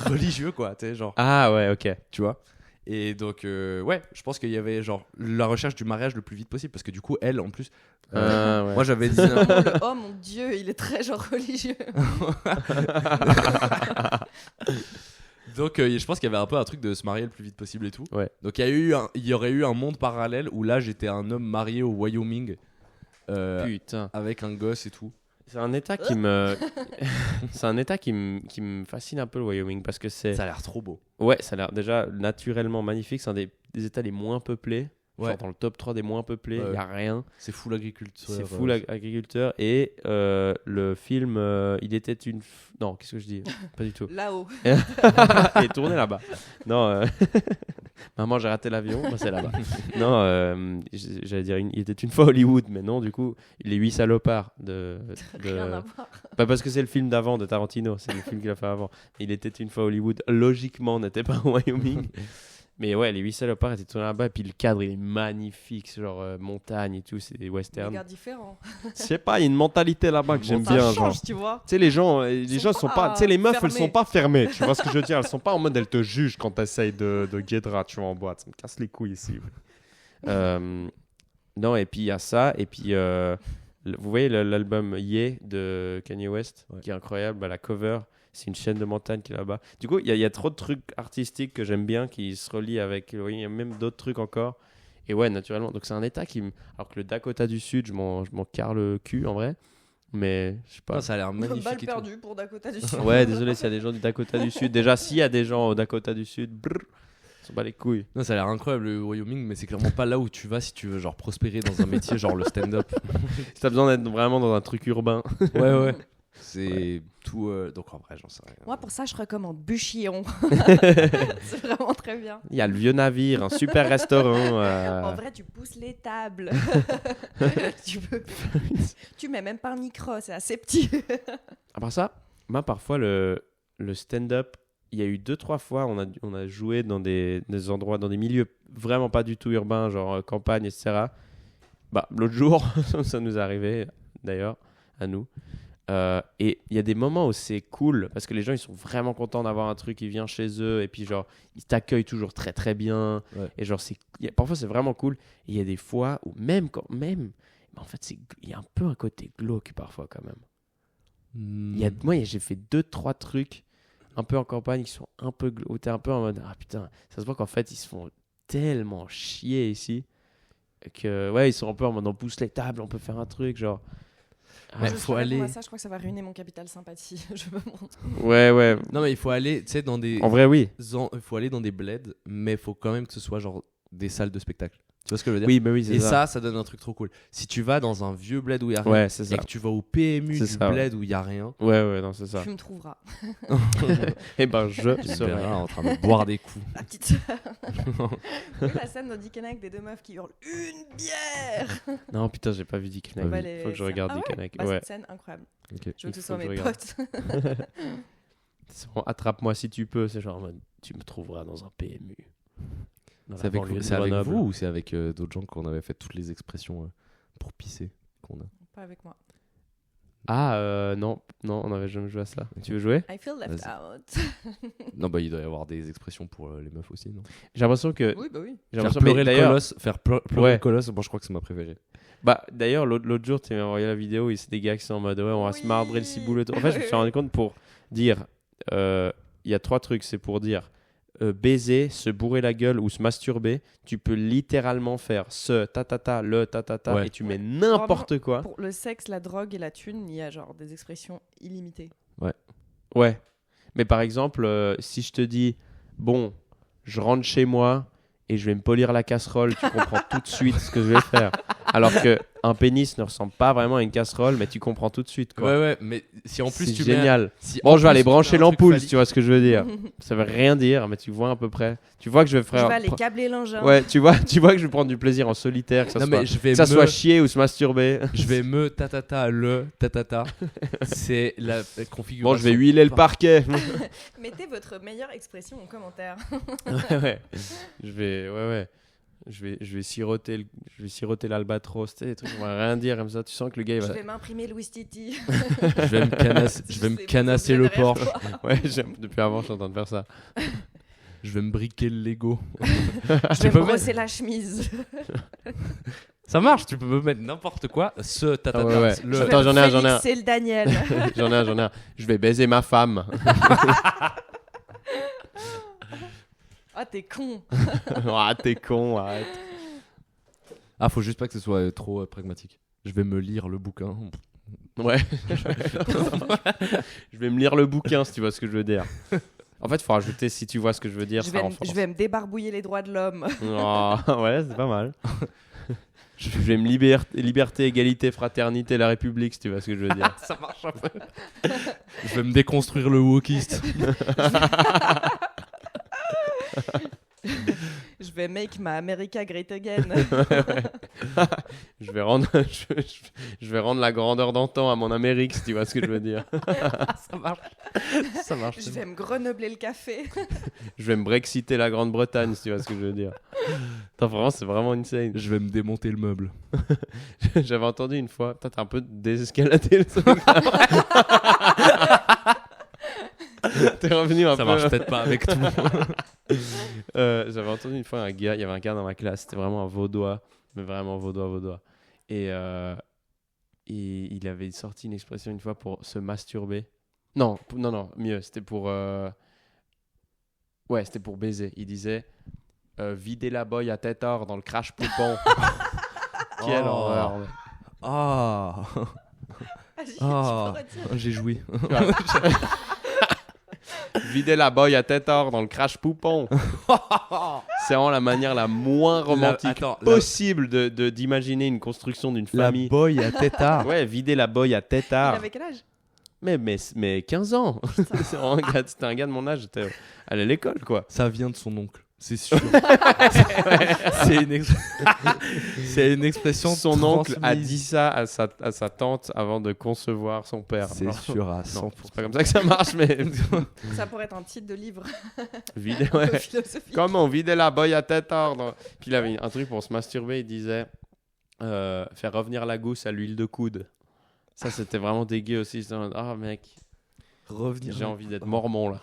religieux, quoi, tu sais, genre. Ah ouais, ok. Tu vois. Et donc, ouais, je pense qu'il y avait genre la recherche du mariage le plus vite possible. Parce que du coup, elle, en plus. Ouais. Moi, j'avais dit. Oh mon dieu, il est très genre religieux. Donc, je pense qu'il y avait un peu un truc de se marier le plus vite possible et tout. Ouais. Donc, il y aurait eu un monde parallèle où là, j'étais un homme marié au Wyoming. Putain. Avec un gosse et tout. C'est un état qui me c'est un état qui me fascine un peu, le Wyoming, parce que c'est Ça a l'air trop beau. ouais, ça a l'air déjà naturellement magnifique, c'est un des états les moins peuplés. Ouais. Genre dans le top 3 des moins peuplés, il Ouais. y a rien. C'est full agriculture. C'est full agriculteur. Et le film Il était une non, qu'est-ce que je dis? Pas du tout. Là-haut. Il est tourné là-bas. Non, maman, j'ai raté l'avion. Moi, c'est là-bas. Non, j'allais dire il était une fois à Hollywood, mais non, du coup, les 8 salopards Rien à voir. Pas parce que c'est le film d'avant de Tarantino, c'est le film qu'il a fait avant. Il était une fois à Hollywood, logiquement, n'était pas au Wyoming. Mais ouais, les 8 salopards étaient tournés là-bas, et puis le cadre, il est magnifique, genre montagne et tout, c'est des Des westerns. gars différents. Je sais pas, il y a une mentalité là-bas que j'aime Ça bien, change, genre. tu vois. Tu sais, les gens sont pas. Tu sais, les meufs, elles fermées. sont pas fermées. Tu vois ce que je veux dire? Elles sont pas en mode, elles te jugent quand t'essayes de guédra, tu vois, en boîte. Ça me casse les couilles ici. Non, et puis il y a ça. Et puis, vous voyez l'album Yeah de Kanye West, Ouais. qui est incroyable. Bah, la cover, c'est une chaîne de montagne qui est là-bas. Du coup, il y a trop de trucs artistiques que j'aime bien qui se relient avec. Il y a même d'autres trucs encore. Et ouais, naturellement. Donc, c'est un état qui me. Alors que le Dakota du Sud, je m'en carre le cul en vrai. Mais je sais pas. Ça a l'air magnifique. Balle et tout. perdue pour Dakota du Sud. Ouais, désolé s'il y a des gens du Dakota du Sud. Déjà, s'il y a des gens au Dakota du Sud, brrr, ils sont pas les couilles. Non, ça a l'air incroyable le Wyoming, mais c'est clairement pas là où tu vas si tu veux genre prospérer dans un métier genre le stand-up. Si t'as besoin d'être vraiment dans un truc urbain. Ouais. C'est tout. Donc en vrai, j'en sais rien. Moi, pour ça, je recommande Buchillon. C'est vraiment très bien. Il y a le Vieux Navire, un super restaurant. En vrai, tu pousses les tables. Tu mets même pas un micro, c'est assez petit. À part ça, moi, parfois, le stand-up, il y a eu 2-3 fois, on a joué dans des endroits, dans des milieux vraiment pas du tout urbains, genre campagne, etc. Bah, l'autre jour, ça nous est arrivé, d'ailleurs, à nous. Et il y a des moments où c'est cool parce que les gens ils sont vraiment contents d'avoir un truc qui vient chez eux et puis genre ils t'accueillent toujours très très bien et genre parfois c'est vraiment cool et il y a des fois où même mais en fait il y a un peu un côté glauque parfois quand même. Moi j'ai fait 2-3 trucs un peu en campagne qui sont un peu où t'es un peu en mode ah putain ça se voit qu'en fait ils se font tellement chier ici que ouais ils sont un peu en mode on pousse les tables on peut faire un truc genre. Mais Je faut suis aller. à ça, je crois que ça va ruiner mon capital sympathie. Je veux Ouais. Non, mais il faut aller, tu sais, dans des. En vrai, oui. Il faut aller dans des bleds, mais il faut quand même que ce soit genre des salles de spectacle. Tu vois ce que je veux dire? Oui, mais oui, c'est Et ça. ça donne un truc trop cool. Si tu vas dans un vieux bled où il y a rien, Ouais, c'est ça. et que tu vas au PMU C'est du ça, bled où il y a rien, Ouais, non, c'est ça. Tu me trouveras. Eh ben, je tu me serai. verras en train de boire des coups. La petite sœur. Vous voyez la scène dans Dick and Egg des deux meufs qui hurlent une bière. Non, putain, j'ai pas vu Dick and Pas Egg. vu. Faut que je regarde Ah Dick ouais and Egg. Bah, Ouais. cette scène incroyable. Ok. Je veux que ce Il soit faut que mes je regarde. potes. C'est bon, attrape-moi si tu peux. C'est genre, en mode, tu me trouveras dans un PMU. Dans C'est la avec, banlieue de c'est avec Grenoble. vous ou c'est avec d'autres gens qu'on avait fait toutes les expressions pour pisser qu'on a? Pas avec moi. Ah, non, on n'avait jamais joué à ça. Tu veux jouer? I feel left Vas-y. out. Non, bah il doit y avoir des expressions pour les meufs aussi, non? J'ai l'impression que. Oui, bah oui. J'ai Faire l'impression pleurer mais le d'ailleurs- colosse, faire pleurer Ouais. le colosse, moi je crois que c'est ma préférée. Bah, d'ailleurs, l'autre jour, tu m'as envoyé la vidéo et c'est des gars qui sont en mode, ouais, on va se marbrer le ciboulot. En fait, je me suis rendu compte pour dire, il y a 3 trucs. C'est pour dire baiser, se bourrer la gueule ou se masturber. Tu peux littéralement faire ce ta-ta-ta, le ta-ta-ta Ouais. et tu mets n'importe quoi. Pour le sexe, la drogue et la thune, il y a genre des expressions illimitées. Ouais. Mais par exemple, si je te dis, bon, je rentre chez moi et je vais me polir la casserole, tu comprends tout de suite ce que je vais faire. Alors qu'un pénis ne ressemble pas vraiment à une casserole, mais tu comprends tout de suite. Quoi. Ouais, mais si en plus c'est tu génial. si Bon, en je vais plus aller tu brancher mets un truc l'ampoule, phallique- si tu vois ce que je veux dire. Ça veut rien dire, mais tu vois à peu près. Tu vois que je vais Je faire. vais aller câbler l'engin. Ouais, tu vois que je vais prendre du plaisir en solitaire, que ça, Non, soit, mais je vais que ça me- soit chier ou se masturber. Je vais me tatata le tatata. C'est la configuration. Bon, je vais huiler le parquet. Mettez votre meilleure expression en commentaire. Ouais. Ouais. Je vais siroter l'albatros, tu sais, des trucs, on va rien dire comme ça. Tu sens que le gars, il Je va. vais m'imprimer Louis Titi. Je vais me canasser le Porsche. Ouais, depuis avant, je suis en train de faire ça. Je vais me briquer le Lego. Je vais me brosser la chemise. Ça marche, tu peux me mettre n'importe quoi. Ce tatata. Ah ouais. Le- Je vais Attends, me j'en ai un. Félixer le Daniel. J'en ai un. Je vais baiser ma femme. Ah, t'es con. Ah, t'es con, arrête. Ah, faut juste pas que ce soit trop pragmatique. Je vais me lire le bouquin. Ouais. Je vais me lire le bouquin, si tu vois ce que je veux dire. En fait, il faut rajouter si tu vois ce que je veux dire. Je ça vais, renforce. je vais me débarbouiller les droits de l'homme. Oh, ouais, c'est pas mal. Je vais me liberté, égalité, fraternité, la République, si tu vois ce que je veux dire. Ça marche un peu. Je vais me déconstruire le wokiste. Je vais make my America great again. Je vais rendre la grandeur d'antan à mon Amérique, si tu vois ce que je veux dire. Ça marche. Ça marche. Je vais me grenobler le café. Je vais me brexiter la Grande-Bretagne, si tu vois ce que je veux dire. Attends, vraiment, c'est vraiment insane. Je vais me démonter le meuble. J'avais entendu une fois, t'as un peu désescaladé le truc. T'es revenu un Ça peu. marche peut-être pas avec tout. J'avais entendu une fois il y avait un gars dans ma classe, c'était vraiment un vaudois, mais vraiment vaudois. Et il avait sorti une expression une fois pour se masturber. Non, mieux, c'était pour... Ouais, c'était pour baiser. Il disait vider la boy à tête or dans le crash poupon. Quelle horreur. Ah. Vas-y, Ah, tu peux redire. j'ai joué. Vider la boy à tête or dans le crash poupon. C'est vraiment la manière la moins romantique possible d'imaginer une construction d'une La famille. boy à tétard. Ouais, vider la boy à Il tétard. avait quel âge? Mais 15 ans. C'est vraiment c'était un gars de mon âge, j'étais allé à l'école, quoi. Ça vient de son oncle, c'est sûr. C'est une expression Son oncle a transmise. dit ça à sa tante avant de concevoir son père. C'est Non. sûr à 100%. Non, c'est pas comme ça que ça marche, mais Ça pourrait être un titre de livre vider, un peu ouais. philosophique. Comment vider la boy à tête ordre. Puis il avait un truc pour se masturber, il disait faire revenir la gousse à l'huile de coude. Ça, c'était vraiment dégueu aussi. C'était en mode, ah mec, Revenir. j'ai envie d'être mormon là.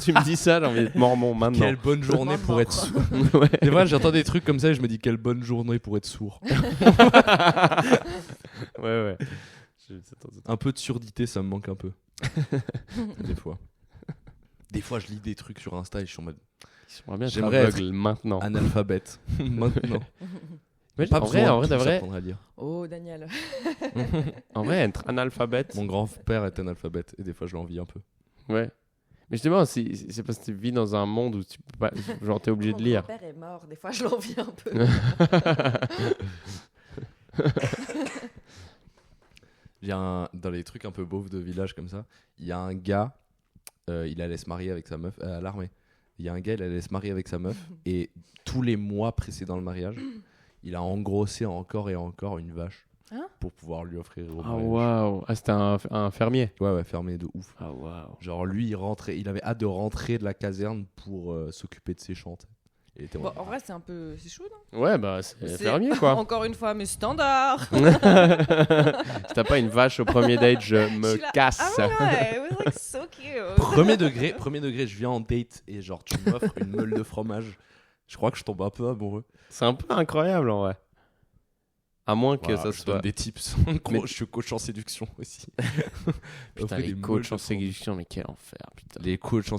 Tu me dis ça, j'ai envie d'être mormon maintenant. Quelle bonne journée pour être sourd. Ouais. C'est vrai, j'entends des trucs comme ça et je me dis quelle bonne journée pour être sourd. Ouais. Un peu de surdité, ça me manque un peu. Des fois. Des fois, je lis des trucs sur Insta et je suis en mode J'aimerais bien être J'aimerais aveugle maintenant. analphabète. Maintenant. Imagine, en vrai, de de tout vrai, s'apprendre à lire. Oh, Daniel. en vrai, être analphabète. Mon grand-père est analphabète et des fois, je l'envie un peu. Ouais. Mais justement, c'est parce que tu vis dans un monde où tu peux pas, genre t'es obligé de lire. Mon père est mort, des fois je l'envie un peu. Dans les trucs un peu beaufs de village comme ça, il y a un gars, il allait se marier avec sa meuf à l'armée. Il y a un gars, il allait se marier avec sa meuf et tous les mois précédant le mariage, il a engrossé encore et encore une vache Hein pour pouvoir lui offrir au Ah mariage. waouh. Ah, c'était un fermier. Ouais, fermé de ouf. Ah waouh. Genre lui, il avait hâte de rentrer de la caserne pour s'occuper de ses champs. Il était Bon, en vrai, c'est chaud, non? Ouais, bah c'est fermier quoi. Encore une fois, mes standards. Si t'as pas une vache au premier date, je Je me suis là, casse. Ah ouais, it was like so cute. Premier degré, je viens en date et genre tu m'offres une meule de fromage. Je crois que je tombe un peu amoureux. C'est un peu incroyable en vrai. À moins que Voilà, ça je donne soit. des tips. Mais- Je suis coach en séduction aussi. Putain, Offrez les des coachs meules en de séduction, mais quel enfer, putain. Les coachs en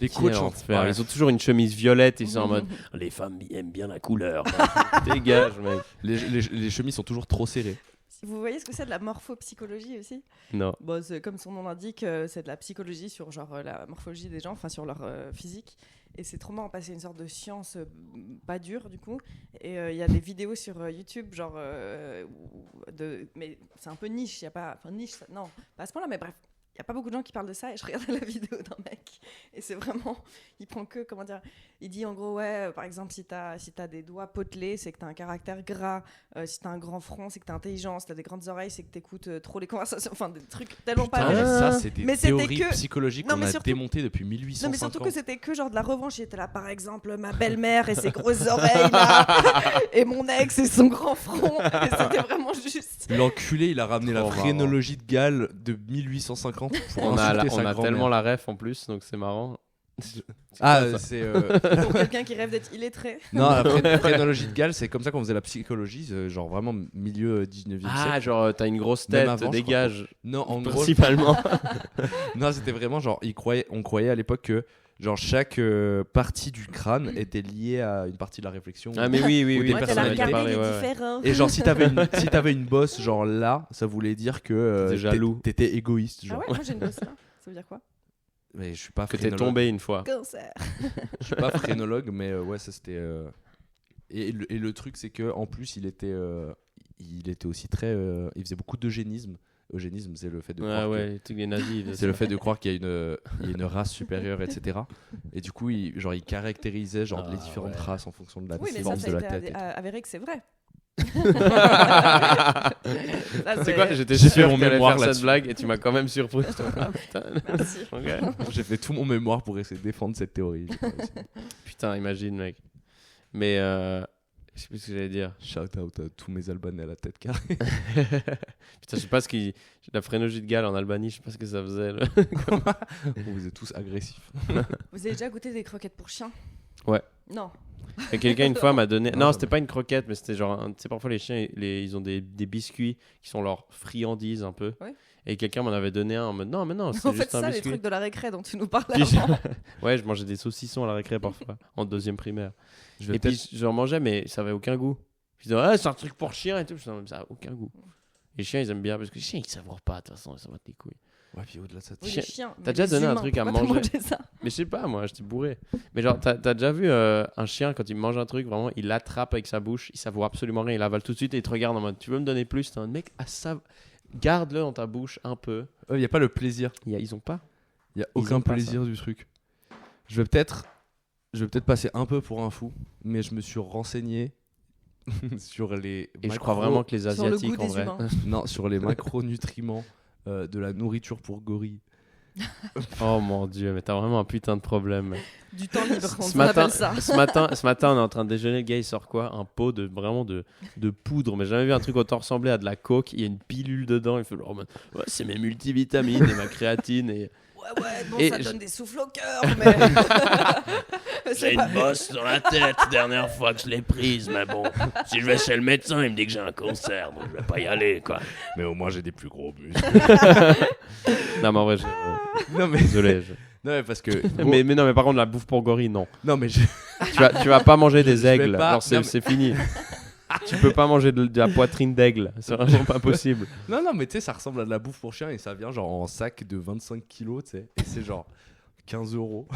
les Quel coachs en enfer. ouais. Ils ont toujours une chemise violette, ils sont en mode les femmes aiment bien la couleur. Dégage, mec. Les chemises sont toujours trop serrées. Vous voyez ce que c'est de la morphopsychologie aussi? Non. Bon, c'est comme son nom l'indique, c'est de la psychologie sur genre la morphologie des gens, enfin sur leur physique. Et c'est trop marrant, c'est une sorte de science pas dure du coup. Et il y a des vidéos sur YouTube, genre mais c'est un peu niche, il y a pas, enfin niche, non, pas à ce point-là, mais bref. Il n'y a pas beaucoup de gens qui parlent de ça et je regardais la vidéo d'un mec et c'est vraiment, il prend que, comment dire, il dit en gros, ouais, par exemple, si t'as des doigts potelés, c'est que t'as un caractère gras, si t'as un grand front, c'est que t'es intelligent, si t'as des grandes oreilles, c'est que t'écoutes trop les conversations, enfin des trucs tellement pas Putain, mais intéressants. ça, c'est des Mais c'était théories que- psychologiques Non, qu'on mais a surtout- démontées depuis 1850. Non mais surtout que c'était que genre de la revanche, il était là par exemple ma belle-mère et ses grosses oreilles là, et mon ex et son grand front, et c'était vraiment juste. L'enculé, il a ramené la Trop marrant. phrénologie de Galles de 1850 pour On insulter sa a grand-mère. tellement la ref en plus, donc c'est marrant. Ah, quoi, ça c'est... Pour quelqu'un qui rêve d'être illettré. Non, la phrénologie de Galles, c'est comme ça qu'on faisait la psychologie, genre vraiment milieu 19e Ah, siècle. genre t'as une grosse Même tête, avant, je dégage. Non, en gros, Principalement. non, c'était vraiment genre, on croyait à l'époque que genre chaque partie du crâne était liée à une partie de la réflexion. Ah, mais oui, Ou des Moi, t'as personnalités. la parlé, carré ouais, ouais. différent. Et genre, si t'avais une bosse genre là, ça voulait dire que T'étais jaloux. t'étais égoïste. Ah Genre. ouais, moi j'ai une bosse là. Ça veut dire quoi? Mais je suis pas Que t'es phrénologue. tombé une fois. Cancer. Je suis pas phrénologue, mais ouais, ça c'était. Et le truc, c'est que en plus, il était aussi très. Il faisait beaucoup d'eugénisme. Eugénisme, c'est le fait de croire Ouais, que- ouais, les trucs des nazis. c'est le fait de croire qu'il y a une race supérieure, etc. Et du coup, il caractérisait genre les différentes ouais. races en fonction de la Oui, mais forme ça de a la été tête. et tout. avéré que c'est vrai. C'est quoi? J'étais J'ai sûr fait mon que t'allais mémoire faire cette là-dessus. blague et tu m'as quand même surpris. Ah, putain. Merci. Ok. J'ai fait tout mon mémoire pour essayer de défendre cette théorie. J'ai pas réussi. Putain, imagine, mec. Mais je sais plus ce que j'allais dire. Shout out à tous mes Albanais à la tête carrée. Putain, je sais pas ce qui. La phrénologie de Galles en Albanie, je sais pas ce que ça faisait. Là. Vous êtes tous agressifs. Vous avez déjà goûté des croquettes pour chiens? Ouais. Non. Et quelqu'un une fois m'a donné. Non, Non, jamais. c'était pas une croquette, mais c'était genre. Tu sais, parfois les chiens, ils ont des biscuits qui sont leur friandises un peu. Ouais. Et quelqu'un m'en avait donné un en mode non, mais non, c'est En fait, juste un ça, les biscuit. trucs de la récré dont tu nous parlais Puis avant. ouais, je mangeais des saucissons à la récré parfois, en deuxième primaire. Je vais Et puis j'en mangeais, mais ça avait aucun goût. Je disais, ouais, c'est un truc pour chien et tout. Je disais, ça a aucun goût. Les chiens, ils aiment bien parce que les chiens, ils savourent pas, de toute façon, ils s'en battent les couilles. Ouais, puis au-delà de ça, Oui, Chien- les chiens. t'as mais déjà les donné un humains, truc à pourquoi t'as manger mangé ça? Mais je sais pas, moi, j'étais bourré. Mais genre, t'as déjà vu un chien, quand il mange un truc, vraiment, il l'attrape avec sa bouche, il savoure absolument rien, il avale tout de suite et il te regarde en mode, tu veux me donner plus? T'es un mec, garde-le dans ta bouche un peu. il y a pas le plaisir. Ils ont pas. Il y a Ils aucun ont pas plaisir du truc. Je vais peut-être passer un peu pour un fou, mais je me suis renseigné sur les Et je crois vraiment que les Sur le Asiatiques, goût en des vrai. humains. non, sur les macronutriments de la nourriture pour gorilles. Oh mon dieu, mais t'as vraiment un putain de problème. Du temps libre, on Ce matin, appelle ça. ce matin, on est en train de déjeuner. Le gars, il sort quoi? Un pot de poudre. Mais j'ai jamais vu un truc autant ressembler à de la coke. Il y a une pilule dedans. Il fait genre, ouais, c'est mes multivitamines et ma créatine. Et... Ouais, bon, Et ça je- donne des souffles au cœur, mais. J'ai une bosse sur la tête dernière fois que je l'ai prise. Mais bon, si je vais chez le médecin, il me dit que j'ai un cancer. Donc je vais pas y aller, quoi. Mais au moins, j'ai des plus gros muscles. Non, mais en vrai, non, mais... désolé. non, mais parce que. Mais non, mais par contre, la bouffe pour gorille, non. Non, mais Tu vas pas manger des Je vais aigles. pas- Genre, non, mais- c'est fini. Tu peux pas manger de la poitrine d'aigle. C'est vraiment pas possible. non, mais tu sais, ça ressemble à de la bouffe pour chien et ça vient genre en sac de 25 kilos, tu sais. Et c'est genre 15 €.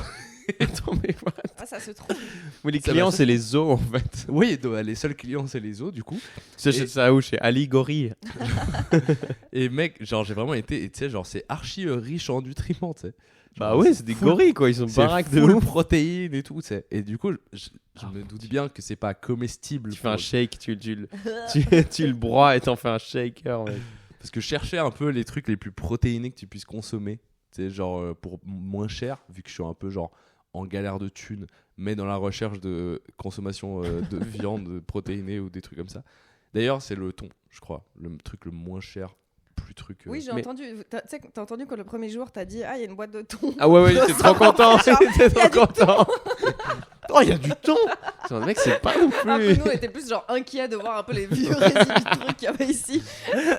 Attends, mais what? Ah, ça se trouve. Mais les Ça clients, va, c'est les os, en fait. Oui, les seuls clients, c'est les os, du coup. C'est chez ça où? Chez Ali Gorille. Et mec, genre, j'ai vraiment été. Et tu sais, genre, c'est archi riche en nutriments, tu sais. Bah Genre, ouais, c'est des full- gorilles, quoi. Ils sont C'est baraques de full ouf. protéines et tout, tu sais. Et du coup, je Ah, me doute bien que c'est pas comestible. Tu fais un pour- shake, tu le broies et t'en fais un shaker, mec. Parce que je cherchais un peu les trucs les plus protéinés que tu puisses consommer. Tu sais, genre, pour moins cher, vu que je suis un peu, genre, en galère de thunes, mais dans la recherche de consommation de viande protéinée ou des trucs comme ça. D'ailleurs, c'est le thon, je crois. Le truc le moins cher, plus truc. Oui, j'ai Mais- entendu. Tu sais, t'as entendu quand le premier jour, t'as dit, ah, il y a une boîte de thon. Ah ouais, j'étais trop content. Genre, J'étais il y a trop du content. Oh, il y a du thon. C'est un mec, c'est pas non Un peu, plus. nous, on était plus genre inquiets de voir un peu les vieux résidus de trucs qu'il y avait ici.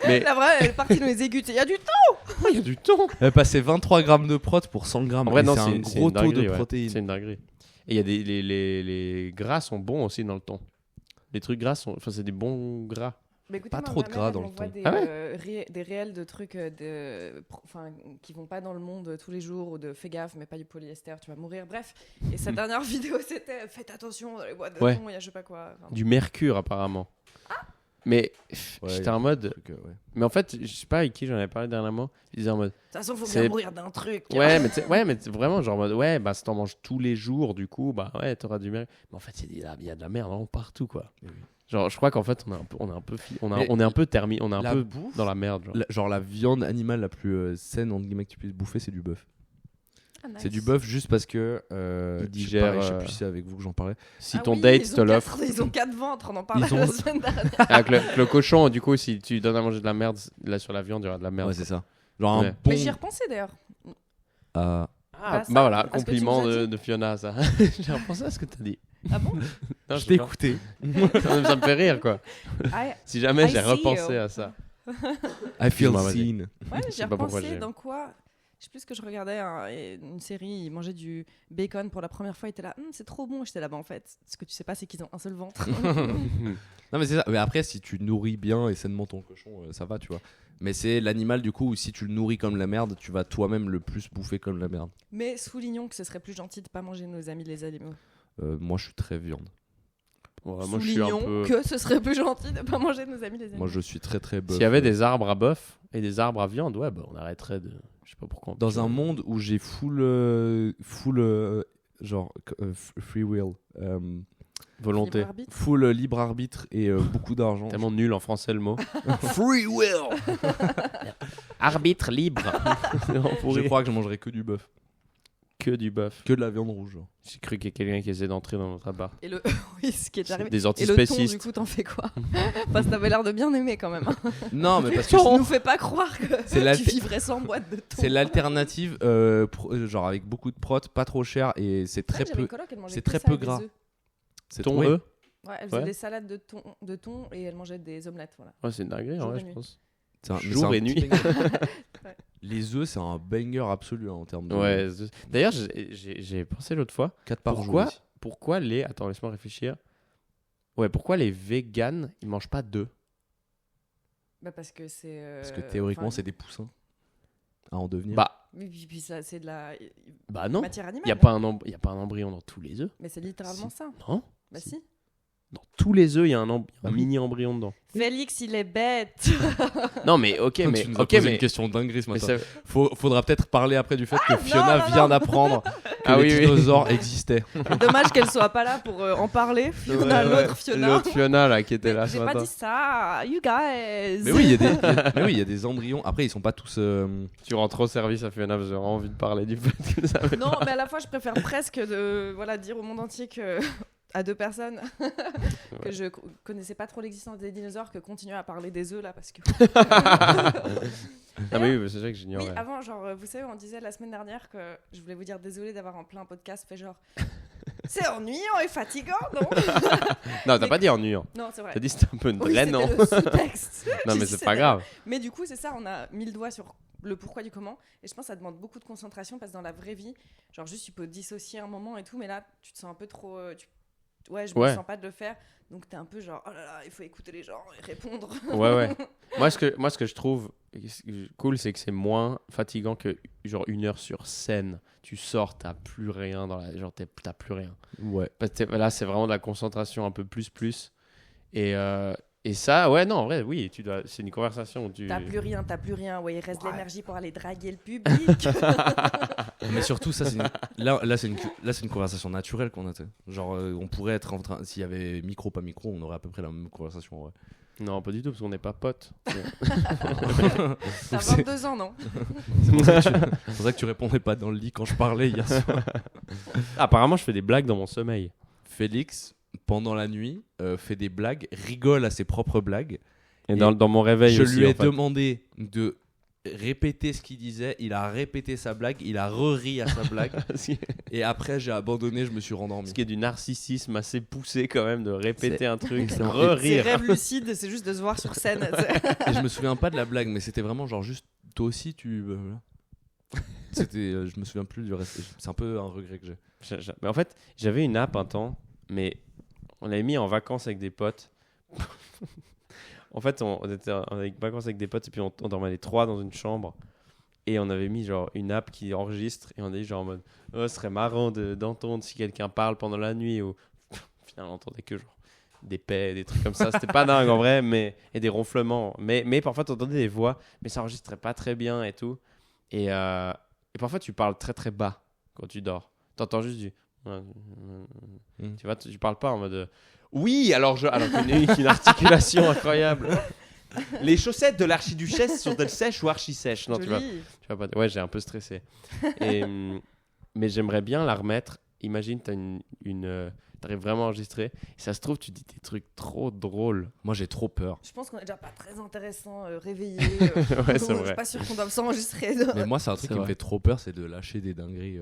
Mais La vraie, elle est partie nous les égutes. Il y a du thon. oh, il y a du thon. Elle passait 23 grammes de prot pour 100 grammes. En vrai, Et non, c'est un c'est gros une taux dinguerie, de ouais. protéines. C'est une dinguerie. Et il y a les gras sont bons aussi dans le thon. Les trucs gras sont, enfin, c'est des bons gras. Mais écoutez, Pas moi, trop ma de mère, gras elle dans le m'envoie thon. Des, Ah ouais des réels de trucs qui vont pas dans le monde tous les jours ou de fais gaffe, mais pas du polyester, tu vas mourir. Bref. Et sa dernière vidéo, c'était faites attention dans les boîtes de Ouais. thon, il y a je sais pas quoi. Enfin, Du mercure apparemment. Mais Ouais, j'étais y a en des mode. trucs, ouais. Mais en fait, je sais pas avec qui j'en avais parlé dernièrement. Je disais en mode. de toute façon, faut C'est- bien mourir d'un truc. Ouais, mais vraiment, genre en mode. Ouais, bah si t'en manges tous les jours, du coup, bah ouais, t'auras du mercure. Mais en fait, il y a de la merde vraiment partout, quoi. Oui. Genre, je crois qu'en fait, on est un peu thermique, on est un La peu bouffe, dans la merde. Genre. genre la viande animale la plus saine entre guillemets que tu puisses bouffer, c'est du bœuf. Ah, nice. C'est du bœuf juste parce que Il je sais digère, pas, je sais plus si c'est avec vous que j'en parlais. Si Ah ton oui, date ils te ont l'offre. Ils ont 4 ventres, on en parlait Ils ont- la semaine dernière. Avec le cochon, du coup, si tu donnes à manger de la merde, là sur la viande, il y aura de la merde. Ouais, c'est ça. Genre Ouais. un bon. Mais j'y ai repensé d'ailleurs. Ah, Ah, ça, bah voilà, à ce que tu compliment nous as dit. de Fiona, ça. J'ai repensé à ce que t'as dit. Ah bon? Non, je sais t'ai pas. écouté. Ça me fait rire, quoi. Ah, Si jamais I j'ai see repensé you. à ça. I feel Excuse-moi, vas-y. seen. Ouais, Je j'ai sais pas pourquoi repensé j'ai- dans quoi. Je sais plus ce que je regardais une série, ils mangeaient du bacon pour la première fois, ils étaient là, c'est trop bon. J'étais là, bah en fait, ce que tu sais pas, c'est qu'ils ont un seul ventre. Non mais c'est ça. Mais après, si tu nourris bien et sainement ton cochon, ça va, tu vois. Mais c'est l'animal du coup où si tu le nourris comme la merde, tu vas toi-même le plus bouffer comme la merde. Mais soulignons que ce serait plus gentil de pas manger nos amis les animaux. Moi, je suis très viande. Ouais, moi, je suis un Soulignons peu. que ce serait plus gentil de pas manger nos amis les animaux. Moi, je suis très très bœuf. S'il y avait des arbres à bœuf et des arbres à viande, ouais, bah on arrêterait de. Je sais pas pourquoi. Dans un monde où j'ai full genre free will, Volonté. Libre arbitre. full libre arbitre et beaucoup d'argent. Tellement nul en français le mot. Free will. Arbitre libre. C'est vraiment Je pourri. crois que je mangerais que du bœuf, Que du bœuf. que de la viande rouge. genre. J'ai cru qu'il y a quelqu'un qui essaie d'entrer dans notre appart. Et le. Oui, ce qui est arrivé. Des Et le thon, du antispécistes. coup, t'en fais quoi? Parce que t'avais l'air de bien aimer quand même. Non, mais parce que Tu nous fais pas croire que C'est la- tu vivrais sans boîte de thon. c'est l'alternative, genre avec beaucoup de prot, pas trop cher et c'est très J'avais une peu. coloc, elle mangeait c'est que très ça peu avec des gras. œufs. C'est Ton ouais. œuf. Ouais, elle faisait Ouais. des salades de thon et elle mangeait des omelettes. Voilà. Ouais, c'est une dinguerie, Jour en vrai, et je nuit. pense. Mais Jour c'est et un nuit. petit banger. Ouais. Les œufs, c'est un banger absolu hein, en termes de. Ouais. D'ailleurs, j'ai pensé l'autre fois. 4 par Pourquoi, jour. ici. pourquoi les. Attends, laisse-moi réfléchir. Ouais, pourquoi les véganes, ils mangent pas d'œufs? Bah parce que c'est. Parce que théoriquement, enfin, c'est des poussins à en devenir. Bah, puis ça, c'est de la non. matière animale. Il n'y a, pas un embryon dans tous les œufs. Mais c'est littéralement Si. ça. Non. Bah Si. si. Dans tous les œufs, il y a un Ah oui. mini embryon dedans. Félix, il est bête. Non, mais ok, Tu mais. nous as Ok, posé mais. une question dinguerie ce mais matin. ça- Faudra peut-être parler après du fait que Fiona non, vient non. d'apprendre que Ah les oui, oui. dinosaures existaient. Dommage qu'elle soit pas là pour en parler. Fiona, Ouais, l'autre ouais. Fiona. L'autre Fiona, là, qui était là ce J'ai pas matin. dit ça, you guys. Mais oui, il y a des, mais oui, il y a des embryons. Après, ils sont pas tous. Tu rends trop service à Fiona, parce que j'ai vraiment envie de parler du fait que ça. Non, mais à la fois, je préfère presque dire au monde entier que à deux personnes que je connaissais pas trop l'existence des dinosaures que continuer à parler des œufs là parce que. Ah, mais oui, c'est vrai que Oui, j'ignorais. avant, genre, vous savez, on disait la semaine dernière que je voulais vous dire désolé d'avoir en plein podcast fait genre. C'est ennuyant et fatigant, non? Non, t'as pas dit ennuyant. Non, c'est vrai. T'as dit c'était un peu Oui, drainant. c'était le sous-texte. Non, J'ai mais dit, c'est pas grave. Mais du coup, c'est ça, on a mis le doigt sur le pourquoi du comment. Et je pense que ça demande beaucoup de concentration parce que dans la vraie vie, genre juste tu peux dissocier un moment et tout, mais là, tu te sens un peu trop. Ouais, je me Ouais. sens pas de le faire. Donc t'es un peu genre, oh là là, il faut écouter les gens et répondre. Ouais, ouais. Moi, ce que je trouve cool, c'est que c'est moins fatigant que genre 1 heure sur scène. Tu sors, t'as plus rien dans la. Genre, t'as plus rien. Ouais. Parce que là, c'est vraiment de la concentration un peu plus. Et ça, ouais, non, en vrai, oui, c'est une conversation où tu. T'as plus rien. Ouais, il reste de Ouais. l'énergie pour aller draguer le public. Mais surtout, ça, là, c'est une conversation naturelle qu'on a. Tu sais. Genre, on pourrait être en train. S'il y avait micro, pas micro, on aurait à peu près la même conversation. Ouais. Non, pas du tout, parce qu'on n'est pas potes. T'as 22 ans, non? C'est pour ça que tu répondais pas dans le lit quand je parlais hier soir. Apparemment, je fais des blagues dans mon sommeil. Félix, pendant la nuit, fait des blagues, rigole à ses propres blagues. Et dans mon réveil Je aussi, lui ai en fait. demandé de répéter ce qu'il disait. Il a répété sa blague, il a re-ri à sa blague. Et après, j'ai abandonné, je me suis rendormi. Ce qui est du narcissisme assez poussé quand même, de répéter un truc, c'est de un- C'est re-rire. rêve lucide, c'est juste de se voir sur scène. Et je me souviens pas de la blague, mais c'était vraiment genre juste toi aussi tu. C'était, je me souviens plus du reste. C'est un peu un regret que j'ai. Mais en fait, j'avais une app un temps, mais on l'avait mis en vacances avec des potes. En fait, on était en vacances avec des potes et puis on dormait les 3 dans une chambre. Et on avait mis genre une app qui enregistre et on a dit genre en mode oh, ce serait marrant d'entendre si quelqu'un parle pendant la nuit ou finalement on entendait que genre des paix, des trucs comme ça. C'était pas dingue en vrai, et des ronflements. Mais parfois tu entendais des voix, mais ça enregistrait pas très bien et tout. Et parfois tu parles très très bas quand tu dors. T'entends juste du. Tu vois, tu parles pas en mode. Oui, alors qu'une articulation incroyable. Les chaussettes de l'archiduchesse sont-elles sèches ou archi-sèches? Non, tu vois pas. Ouais, j'ai un peu stressé. Mais j'aimerais bien la remettre. Imagine, t'arrives vraiment à enregistrer. Et ça se trouve, tu dis des trucs trop drôles. Moi, j'ai trop peur. Je pense qu'on est déjà pas très intéressant, réveillé. Ouais, c'est Je vrai. suis pas sûr qu'on doive s'enregistrer. Mais moi, c'est un truc C'est qui me vrai. fait trop peur, c'est de lâcher des dingueries.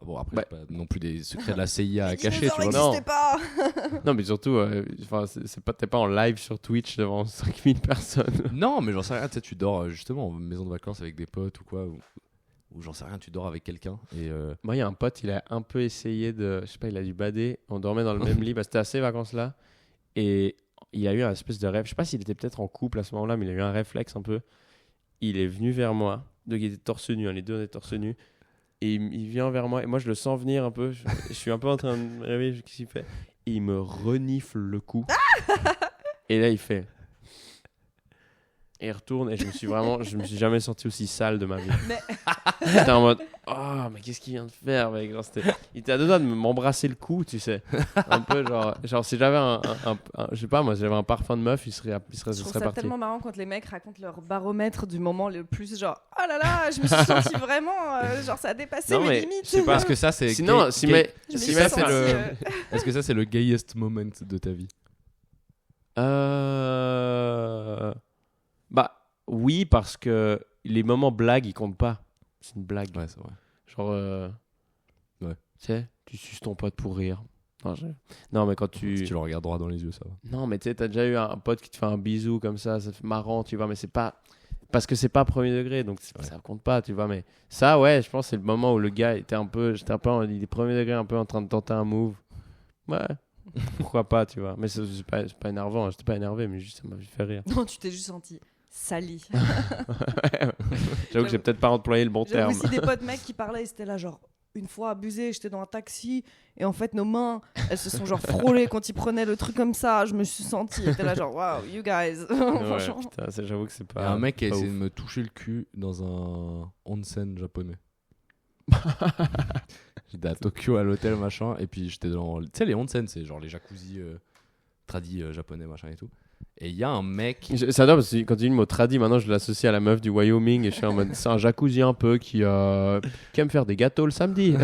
Bon, après, Bah. c'est pas non plus des secrets de la CIA à Les cacher, tu vois. dinosaures Non. n'existaient pas. Non, mais surtout, t'es pas en live sur Twitch devant 5000 personnes. Non, mais j'en sais rien. Tu sais, tu dors justement en maison de vacances avec des potes ou quoi. Ou j'en sais rien, tu dors avec quelqu'un. Et Moi, il y a un pote, il a un peu essayé de. Je sais pas, il a dû bader. On dormait dans le même lit. Bah, c'était à ces vacances-là. Et il a eu un espèce de rêve. Je sais pas s'il était peut-être en couple à ce moment-là, mais il a eu un réflexe un peu. Il est venu vers moi. Donc, il était torse nu. Les deux, on était torse nu. Et il vient vers moi. Et moi, je le sens venir un peu. Je suis un peu en train de me rêver. Qu'est-ce qu'il fait? Et il me renifle le cou. Et là, il fait. Et il retourne. Et je me suis jamais senti aussi sale de ma vie. Mais J'étais en mode oh mais qu'est-ce qu'il vient de faire mec, genre, il était à deux doigts de m'embrasser le cou, tu sais, un peu genre si j'avais je sais pas moi, si j'avais un parfum de meuf, il serait je trouve ça parti. tellement marrant quand les mecs racontent leur baromètre du moment le plus genre oh là là, je me suis sentie vraiment genre ça a dépassé Non, mes mais limites. je sais pas, parce que ça, c'est. sinon si mais Je me si suis mais sentie, c'est le Est-ce que ça, c'est le gayest moment de ta vie? bah oui, parce que les moments blagues ils comptent pas, c'est une blague, Ouais, c'est vrai. genre Ouais. tu sais, tu suces ton pote pour rire. Non mais quand Si tu le regardes droit dans les yeux, ça va. Non, mais tu sais, t'as déjà eu un pote qui te fait un bisou comme ça fait marrant, tu vois, mais c'est pas. Parce que c'est pas premier degré, donc ça compte pas, tu vois. Mais ça, ouais, je pense que c'est le moment où le gars était un peu. J'étais un peu. Il est premier degré, un peu en train de tenter un move. Ouais. Pourquoi pas, tu vois. Mais c'est pas énervant, hein. J'étais pas énervé, mais juste ça m'a fait rire. Non, tu t'es juste senti sali. J'avoue que j'ai peut-être pas employé le bon J'avais terme. aussi des potes mecs qui parlaient, et c'était là genre une fois abusé, j'étais dans un taxi et en fait nos mains, elles se sont genre frôlées quand ils prenaient le truc comme ça, je me suis sentie, j'étais là genre wow, you guys. Ouais, Franchement. putain, j'avoue que c'est Il y pas. a un mec qui a pas essayé ouf. de me toucher le cul dans un onsen japonais. J'étais à Tokyo à l'hôtel machin et puis j'étais dans, tu sais, les onsen, c'est genre les jacuzzi tradis japonais machin et tout. Et il y a un mec. Ça adore parce que quand tu dis le mot tradi, maintenant je l'associe à la meuf du Wyoming et je suis en mode c'est un jacuzzi un peu qui aime faire des gâteaux le samedi.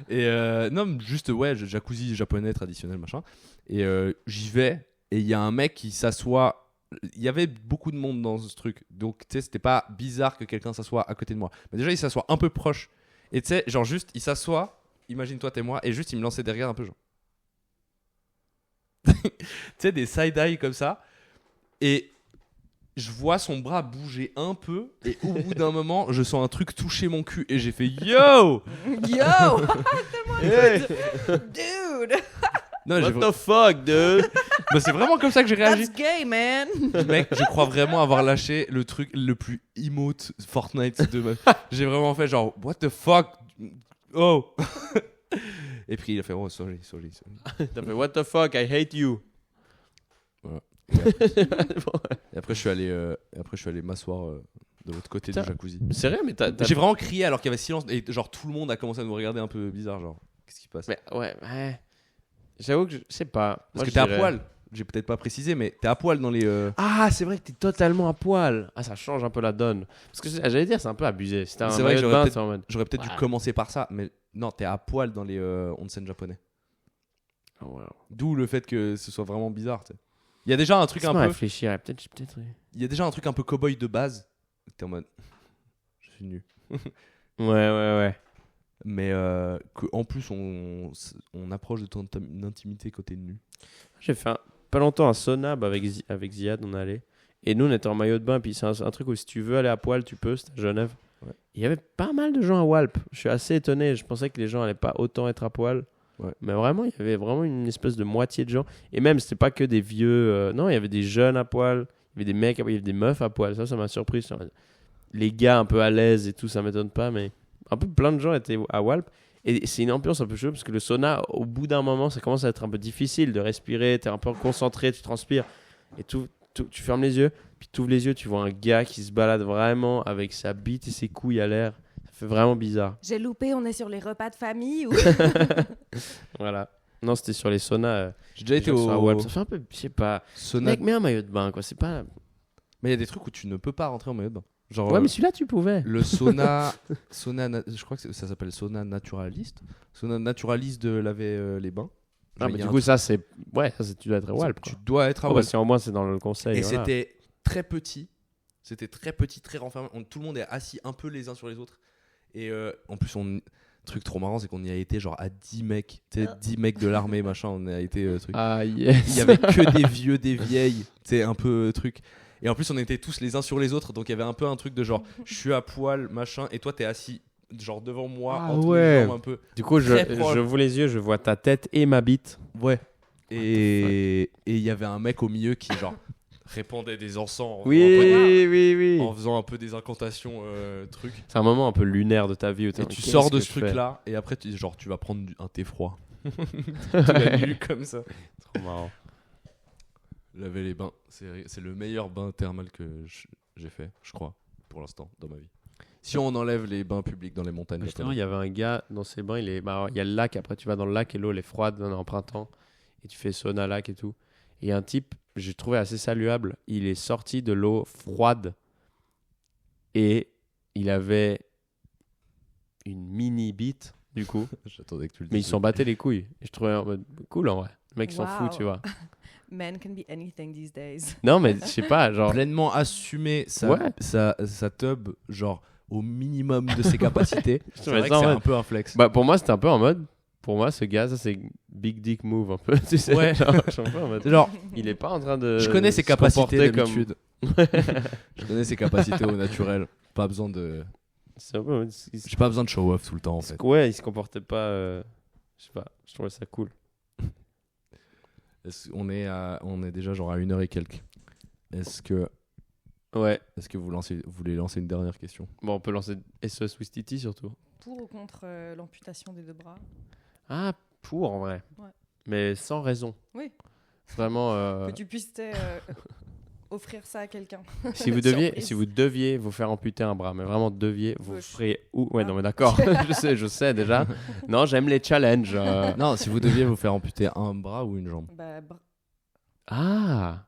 Et non, juste ouais, jacuzzi japonais traditionnel machin. Et j'y vais et il y a un mec qui s'assoit. Il y avait beaucoup de monde dans ce truc, donc tu sais, c'était pas bizarre que quelqu'un s'assoit à côté de moi. Mais déjà, il s'assoit un peu proche. Et tu sais, genre juste, il s'assoit. Imagine-toi, t'es moi, et juste, il me lançait des regards un peu genre. Tu sais, des side-eye comme ça. Et je vois son bras bouger un peu. Et au bout d'un moment, je sens un truc toucher mon cul. Et j'ai fait yo! Yo, Hey, dude, Non, what the fuck, dude? bah, c'est vraiment comme ça que j'ai réagi. that's gay, man. Mec, je crois vraiment avoir lâché le truc le plus emote Fortnite de ma. J'ai vraiment fait genre, what the fuck? Oh! Et puis il a fait, oh, sorry. T'as fait what the fuck, I hate you. Voilà. Et après, je suis allé m'asseoir de l'autre côté Putain. du jacuzzi. C'est vrai, mais t'as. J'ai vraiment crié alors qu'il y avait silence et genre tout le monde a commencé à nous regarder un peu bizarre, genre, qu'est-ce qui se passe? Mais ouais. J'avoue que je sais pas. Parce Moi, que je t'es à dirais- poil. J'ai peut-être pas précisé, mais t'es à poil dans les. Ah, c'est vrai que t'es totalement à poil. Ah, ça change un peu la donne. Parce que j'allais dire, c'est un peu abusé. Si t'as un C'est vrai que maillot de j'aurais bain, peut-être- c'est en mode. J'aurais peut-être dû Ouais. commencer par ça, mais non, t'es à poil dans les onsen japonais. Oh, wow. D'où le fait que ce soit vraiment bizarre. Tu sais. Il y a déjà un truc un Laisse-moi peu. réfléchir. Peut-être. Oui. Il y a déjà un truc un peu cow-boy de base. T'es en mode. Je suis nu. Ouais. Mais en plus, on approche de ton intimité quand t'es nu. J'ai fait pas longtemps un sauna avec Ziad, on allait. Et nous, on était en maillot de bain. Puis c'est un truc où si tu veux aller à poil, tu peux. C'était à Genève. Ouais. Il y avait pas mal de gens à Walp. Je suis assez étonné. Je pensais que les gens allaient pas autant être à poil. Ouais. Mais vraiment, il y avait vraiment une espèce de moitié de gens. Et même, c'était pas que des vieux. Non, il y avait des jeunes à poil. Il y avait des mecs, il y avait des meufs à poil. Ça m'a surpris. Les gars un peu à l'aise et tout, ça m'étonne pas. Mais un peu plein de gens étaient à Walp. Et c'est une ambiance un peu chaude parce que le sauna, au bout d'un moment, ça commence à être un peu difficile de respirer. T'es un peu concentré, tu transpires. Et tu fermes les yeux. Puis tu ouvres les yeux, tu vois un gars qui se balade vraiment avec sa bite et ses couilles à l'air. Ça fait vraiment bizarre. J'ai loupé, on est sur les repas de famille ou Voilà. Non, c'était sur les saunas. J'ai déjà été Genre sur au Walp. Ça fait un peu, je sais pas. sauna. Mec, mets un maillot de bain, quoi. C'est pas. Mais il y a des trucs où tu ne peux pas rentrer en maillot de bain. Genre, Ouais, mais celui-là, tu pouvais. le sauna, je crois que ça s'appelle sauna naturaliste. Sauna naturaliste de laver les bains. Ah, Genre, mais il y a du un coup, ça, c'est. Ouais, ça, tu dois être à truc- Walp. Tu Quoi. dois être à Oh, bah, Walp. si au moins c'est dans le conseil. Et voilà. c'était très petit. C'était très petit, très renfermé. Tout le monde est assis un peu les uns sur les autres. Et en plus, truc trop marrant, c'est qu'on y a été genre à 10 mecs. Tu sais, 10 mecs de l'armée, machin. On a été truc. Ah, yes. Il y avait que des vieux, des vieilles. Tu sais, un peu truc. Et en plus, on était tous les uns sur les autres. Donc il y avait un peu un truc de genre, je suis à poil, machin. Et toi, t'es assis genre devant moi, Ah entre ouais. les jambes un peu. Du coup, Très proche. j'ouvre les yeux, je vois ta tête et ma bite. Ouais. Et il y avait un mec au milieu qui genre répandait des encens en, Oui. en faisant un peu des incantations trucs. C'est un moment un peu lunaire de ta vie. Où t'es Et en tu mode, sors de qu'est-ce ce que je fais truc-là et après tu vas prendre un thé froid. Toute la nuit comme ça. Trop marrant. Laver les bains, c'est le meilleur bain thermal que j'ai fait, je crois, pour l'instant dans ma vie. Si on enlève les bains publics dans les montagnes. Justement, il y avait un gars dans ses bains, il y a le lac, après tu vas dans le lac et l'eau elle est froide en printemps et tu fais sauna lac et tout. Et un type, j'ai trouvé assez saluable, il est sorti de l'eau froide et il avait une mini bite du coup, J'attendais que tu le mais il dises. s'en battait les couilles. Et je trouvais en mode cool en vrai. Le mec il s'en Wow. fout, tu vois. Men can be anything these days. Non mais je sais pas, genre Pleinement assumer Ouais. sa tub, genre au minimum de ses capacités. C'est mais vrai ça, que c'est ouais. un peu un flex. bah pour moi c'était un peu en mode pour moi ce gars ça c'est big dick move un peu, tu sais. Ouais. Genre, je suis un peu en mode, Genre, il est pas en train de je connais ses se capacités comporter comme- d'habitude. Je connais ses capacités au naturel. Pas besoin de. C'est un peu J'ai pas besoin de show off tout le temps en fait. Ouais, il se comportait pas. Je sais pas, je trouvais ça cool. On est déjà genre à 1h et quelques. Est-ce que Ouais. vous voulez lancer une dernière question? Bon, on peut lancer SOS Wistiti surtout. Pour ou contre l'amputation des 2 bras? Ah, pour en vrai. Ouais. Mais sans raison. Oui. Vraiment. Que tu puisses offrir ça à quelqu'un. Si vous deviez vous faire amputer un bras, mais vraiment deviez, vous Gauche. feriez où? Ouais, Ah. non, mais d'accord. je sais déjà. Non, j'aime les challenges. Non, si vous deviez vous faire amputer un bras ou une jambe. Bah, Ah.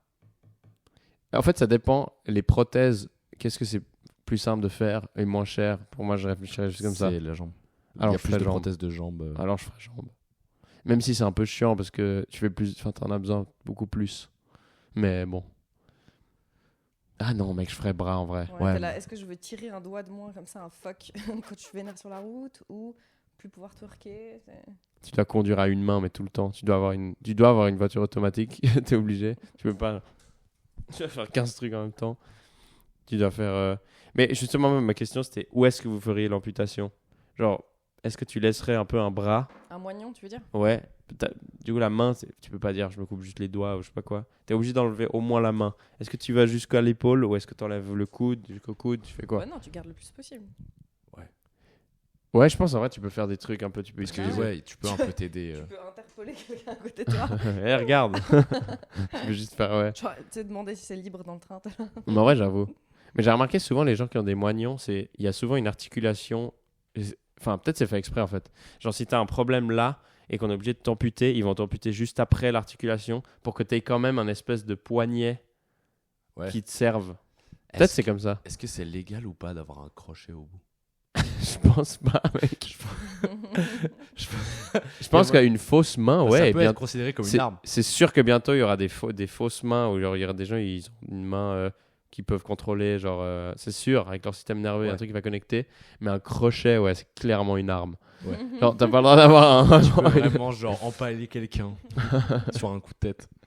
En fait, ça dépend. Les prothèses, qu'est-ce que c'est plus simple de faire et moins cher? Pour moi, je réfléchirais juste comme ça. C'est la jambe. Alors, il y a je plus ferais de jambe. prothèses de jambes. Alors, je ferais jambe. Même si c'est un peu chiant parce que tu fais plus, enfin, t'en as besoin beaucoup plus. Mais bon. Ah non, mec, je ferais bras en vrai. ouais, t'es là, est-ce que je veux tirer un doigt de moins comme ça, un fuck, quand je vénère sur la route, ou plus pouvoir twerker? Tu dois conduire à une main, mais tout le temps. Tu dois avoir une voiture automatique. T'es obligé. Tu peux pas. Tu vas faire 15 trucs en même temps. Tu dois faire. Mais justement, ma question c'était où est-ce que vous feriez l'amputation? Genre, est-ce que tu laisserais un peu un bras? Un moignon, tu veux dire? Ouais. Du coup, la main, tu peux pas dire je me coupe juste les doigts ou je sais pas quoi. T'es obligé d'enlever au moins la main. Est-ce que tu vas jusqu'à l'épaule ou est-ce que t'enlèves le coude, jusqu'au coude? Tu fais quoi? Ouais, non, tu gardes le plus possible. Ouais, je pense en vrai, tu peux faire des trucs un peu. Tu peux Parce que utiliser. ouais, tu peux un peu t'aider. Tu peux interpeller quelqu'un à côté de toi. Eh, regarde. Tu peux juste faire, ouais. Tu sais, demander si c'est libre dans le train. t'es là. Mais en vrai, j'avoue. Mais j'ai remarqué souvent les gens qui ont des moignons, il y a souvent une articulation. Enfin, peut-être c'est fait exprès en fait. Genre, si t'as un problème là et qu'on est obligé de t'amputer, ils vont t'amputer juste après l'articulation pour que t'aies quand même un espèce de poignet Ouais. qui te serve. Peut-être c'est comme ça. Est-ce que c'est légal ou pas d'avoir un crochet au bout? Je pense pas, mec. Je pense qu'une fausse main, ouais. Ça et peut bien- être considéré comme une c'est, arme. c'est sûr que bientôt il y aura des fausses mains où genre, il y aura des gens ils ont une main qui peuvent contrôler, genre c'est sûr, avec leur système nerveux, Ouais. un truc qui va connecter. Mais un crochet, ouais, c'est clairement une arme. Ouais. Genre, t'as pas le droit d'avoir un. Tu peux vraiment genre empaler quelqu'un sur un coup de tête.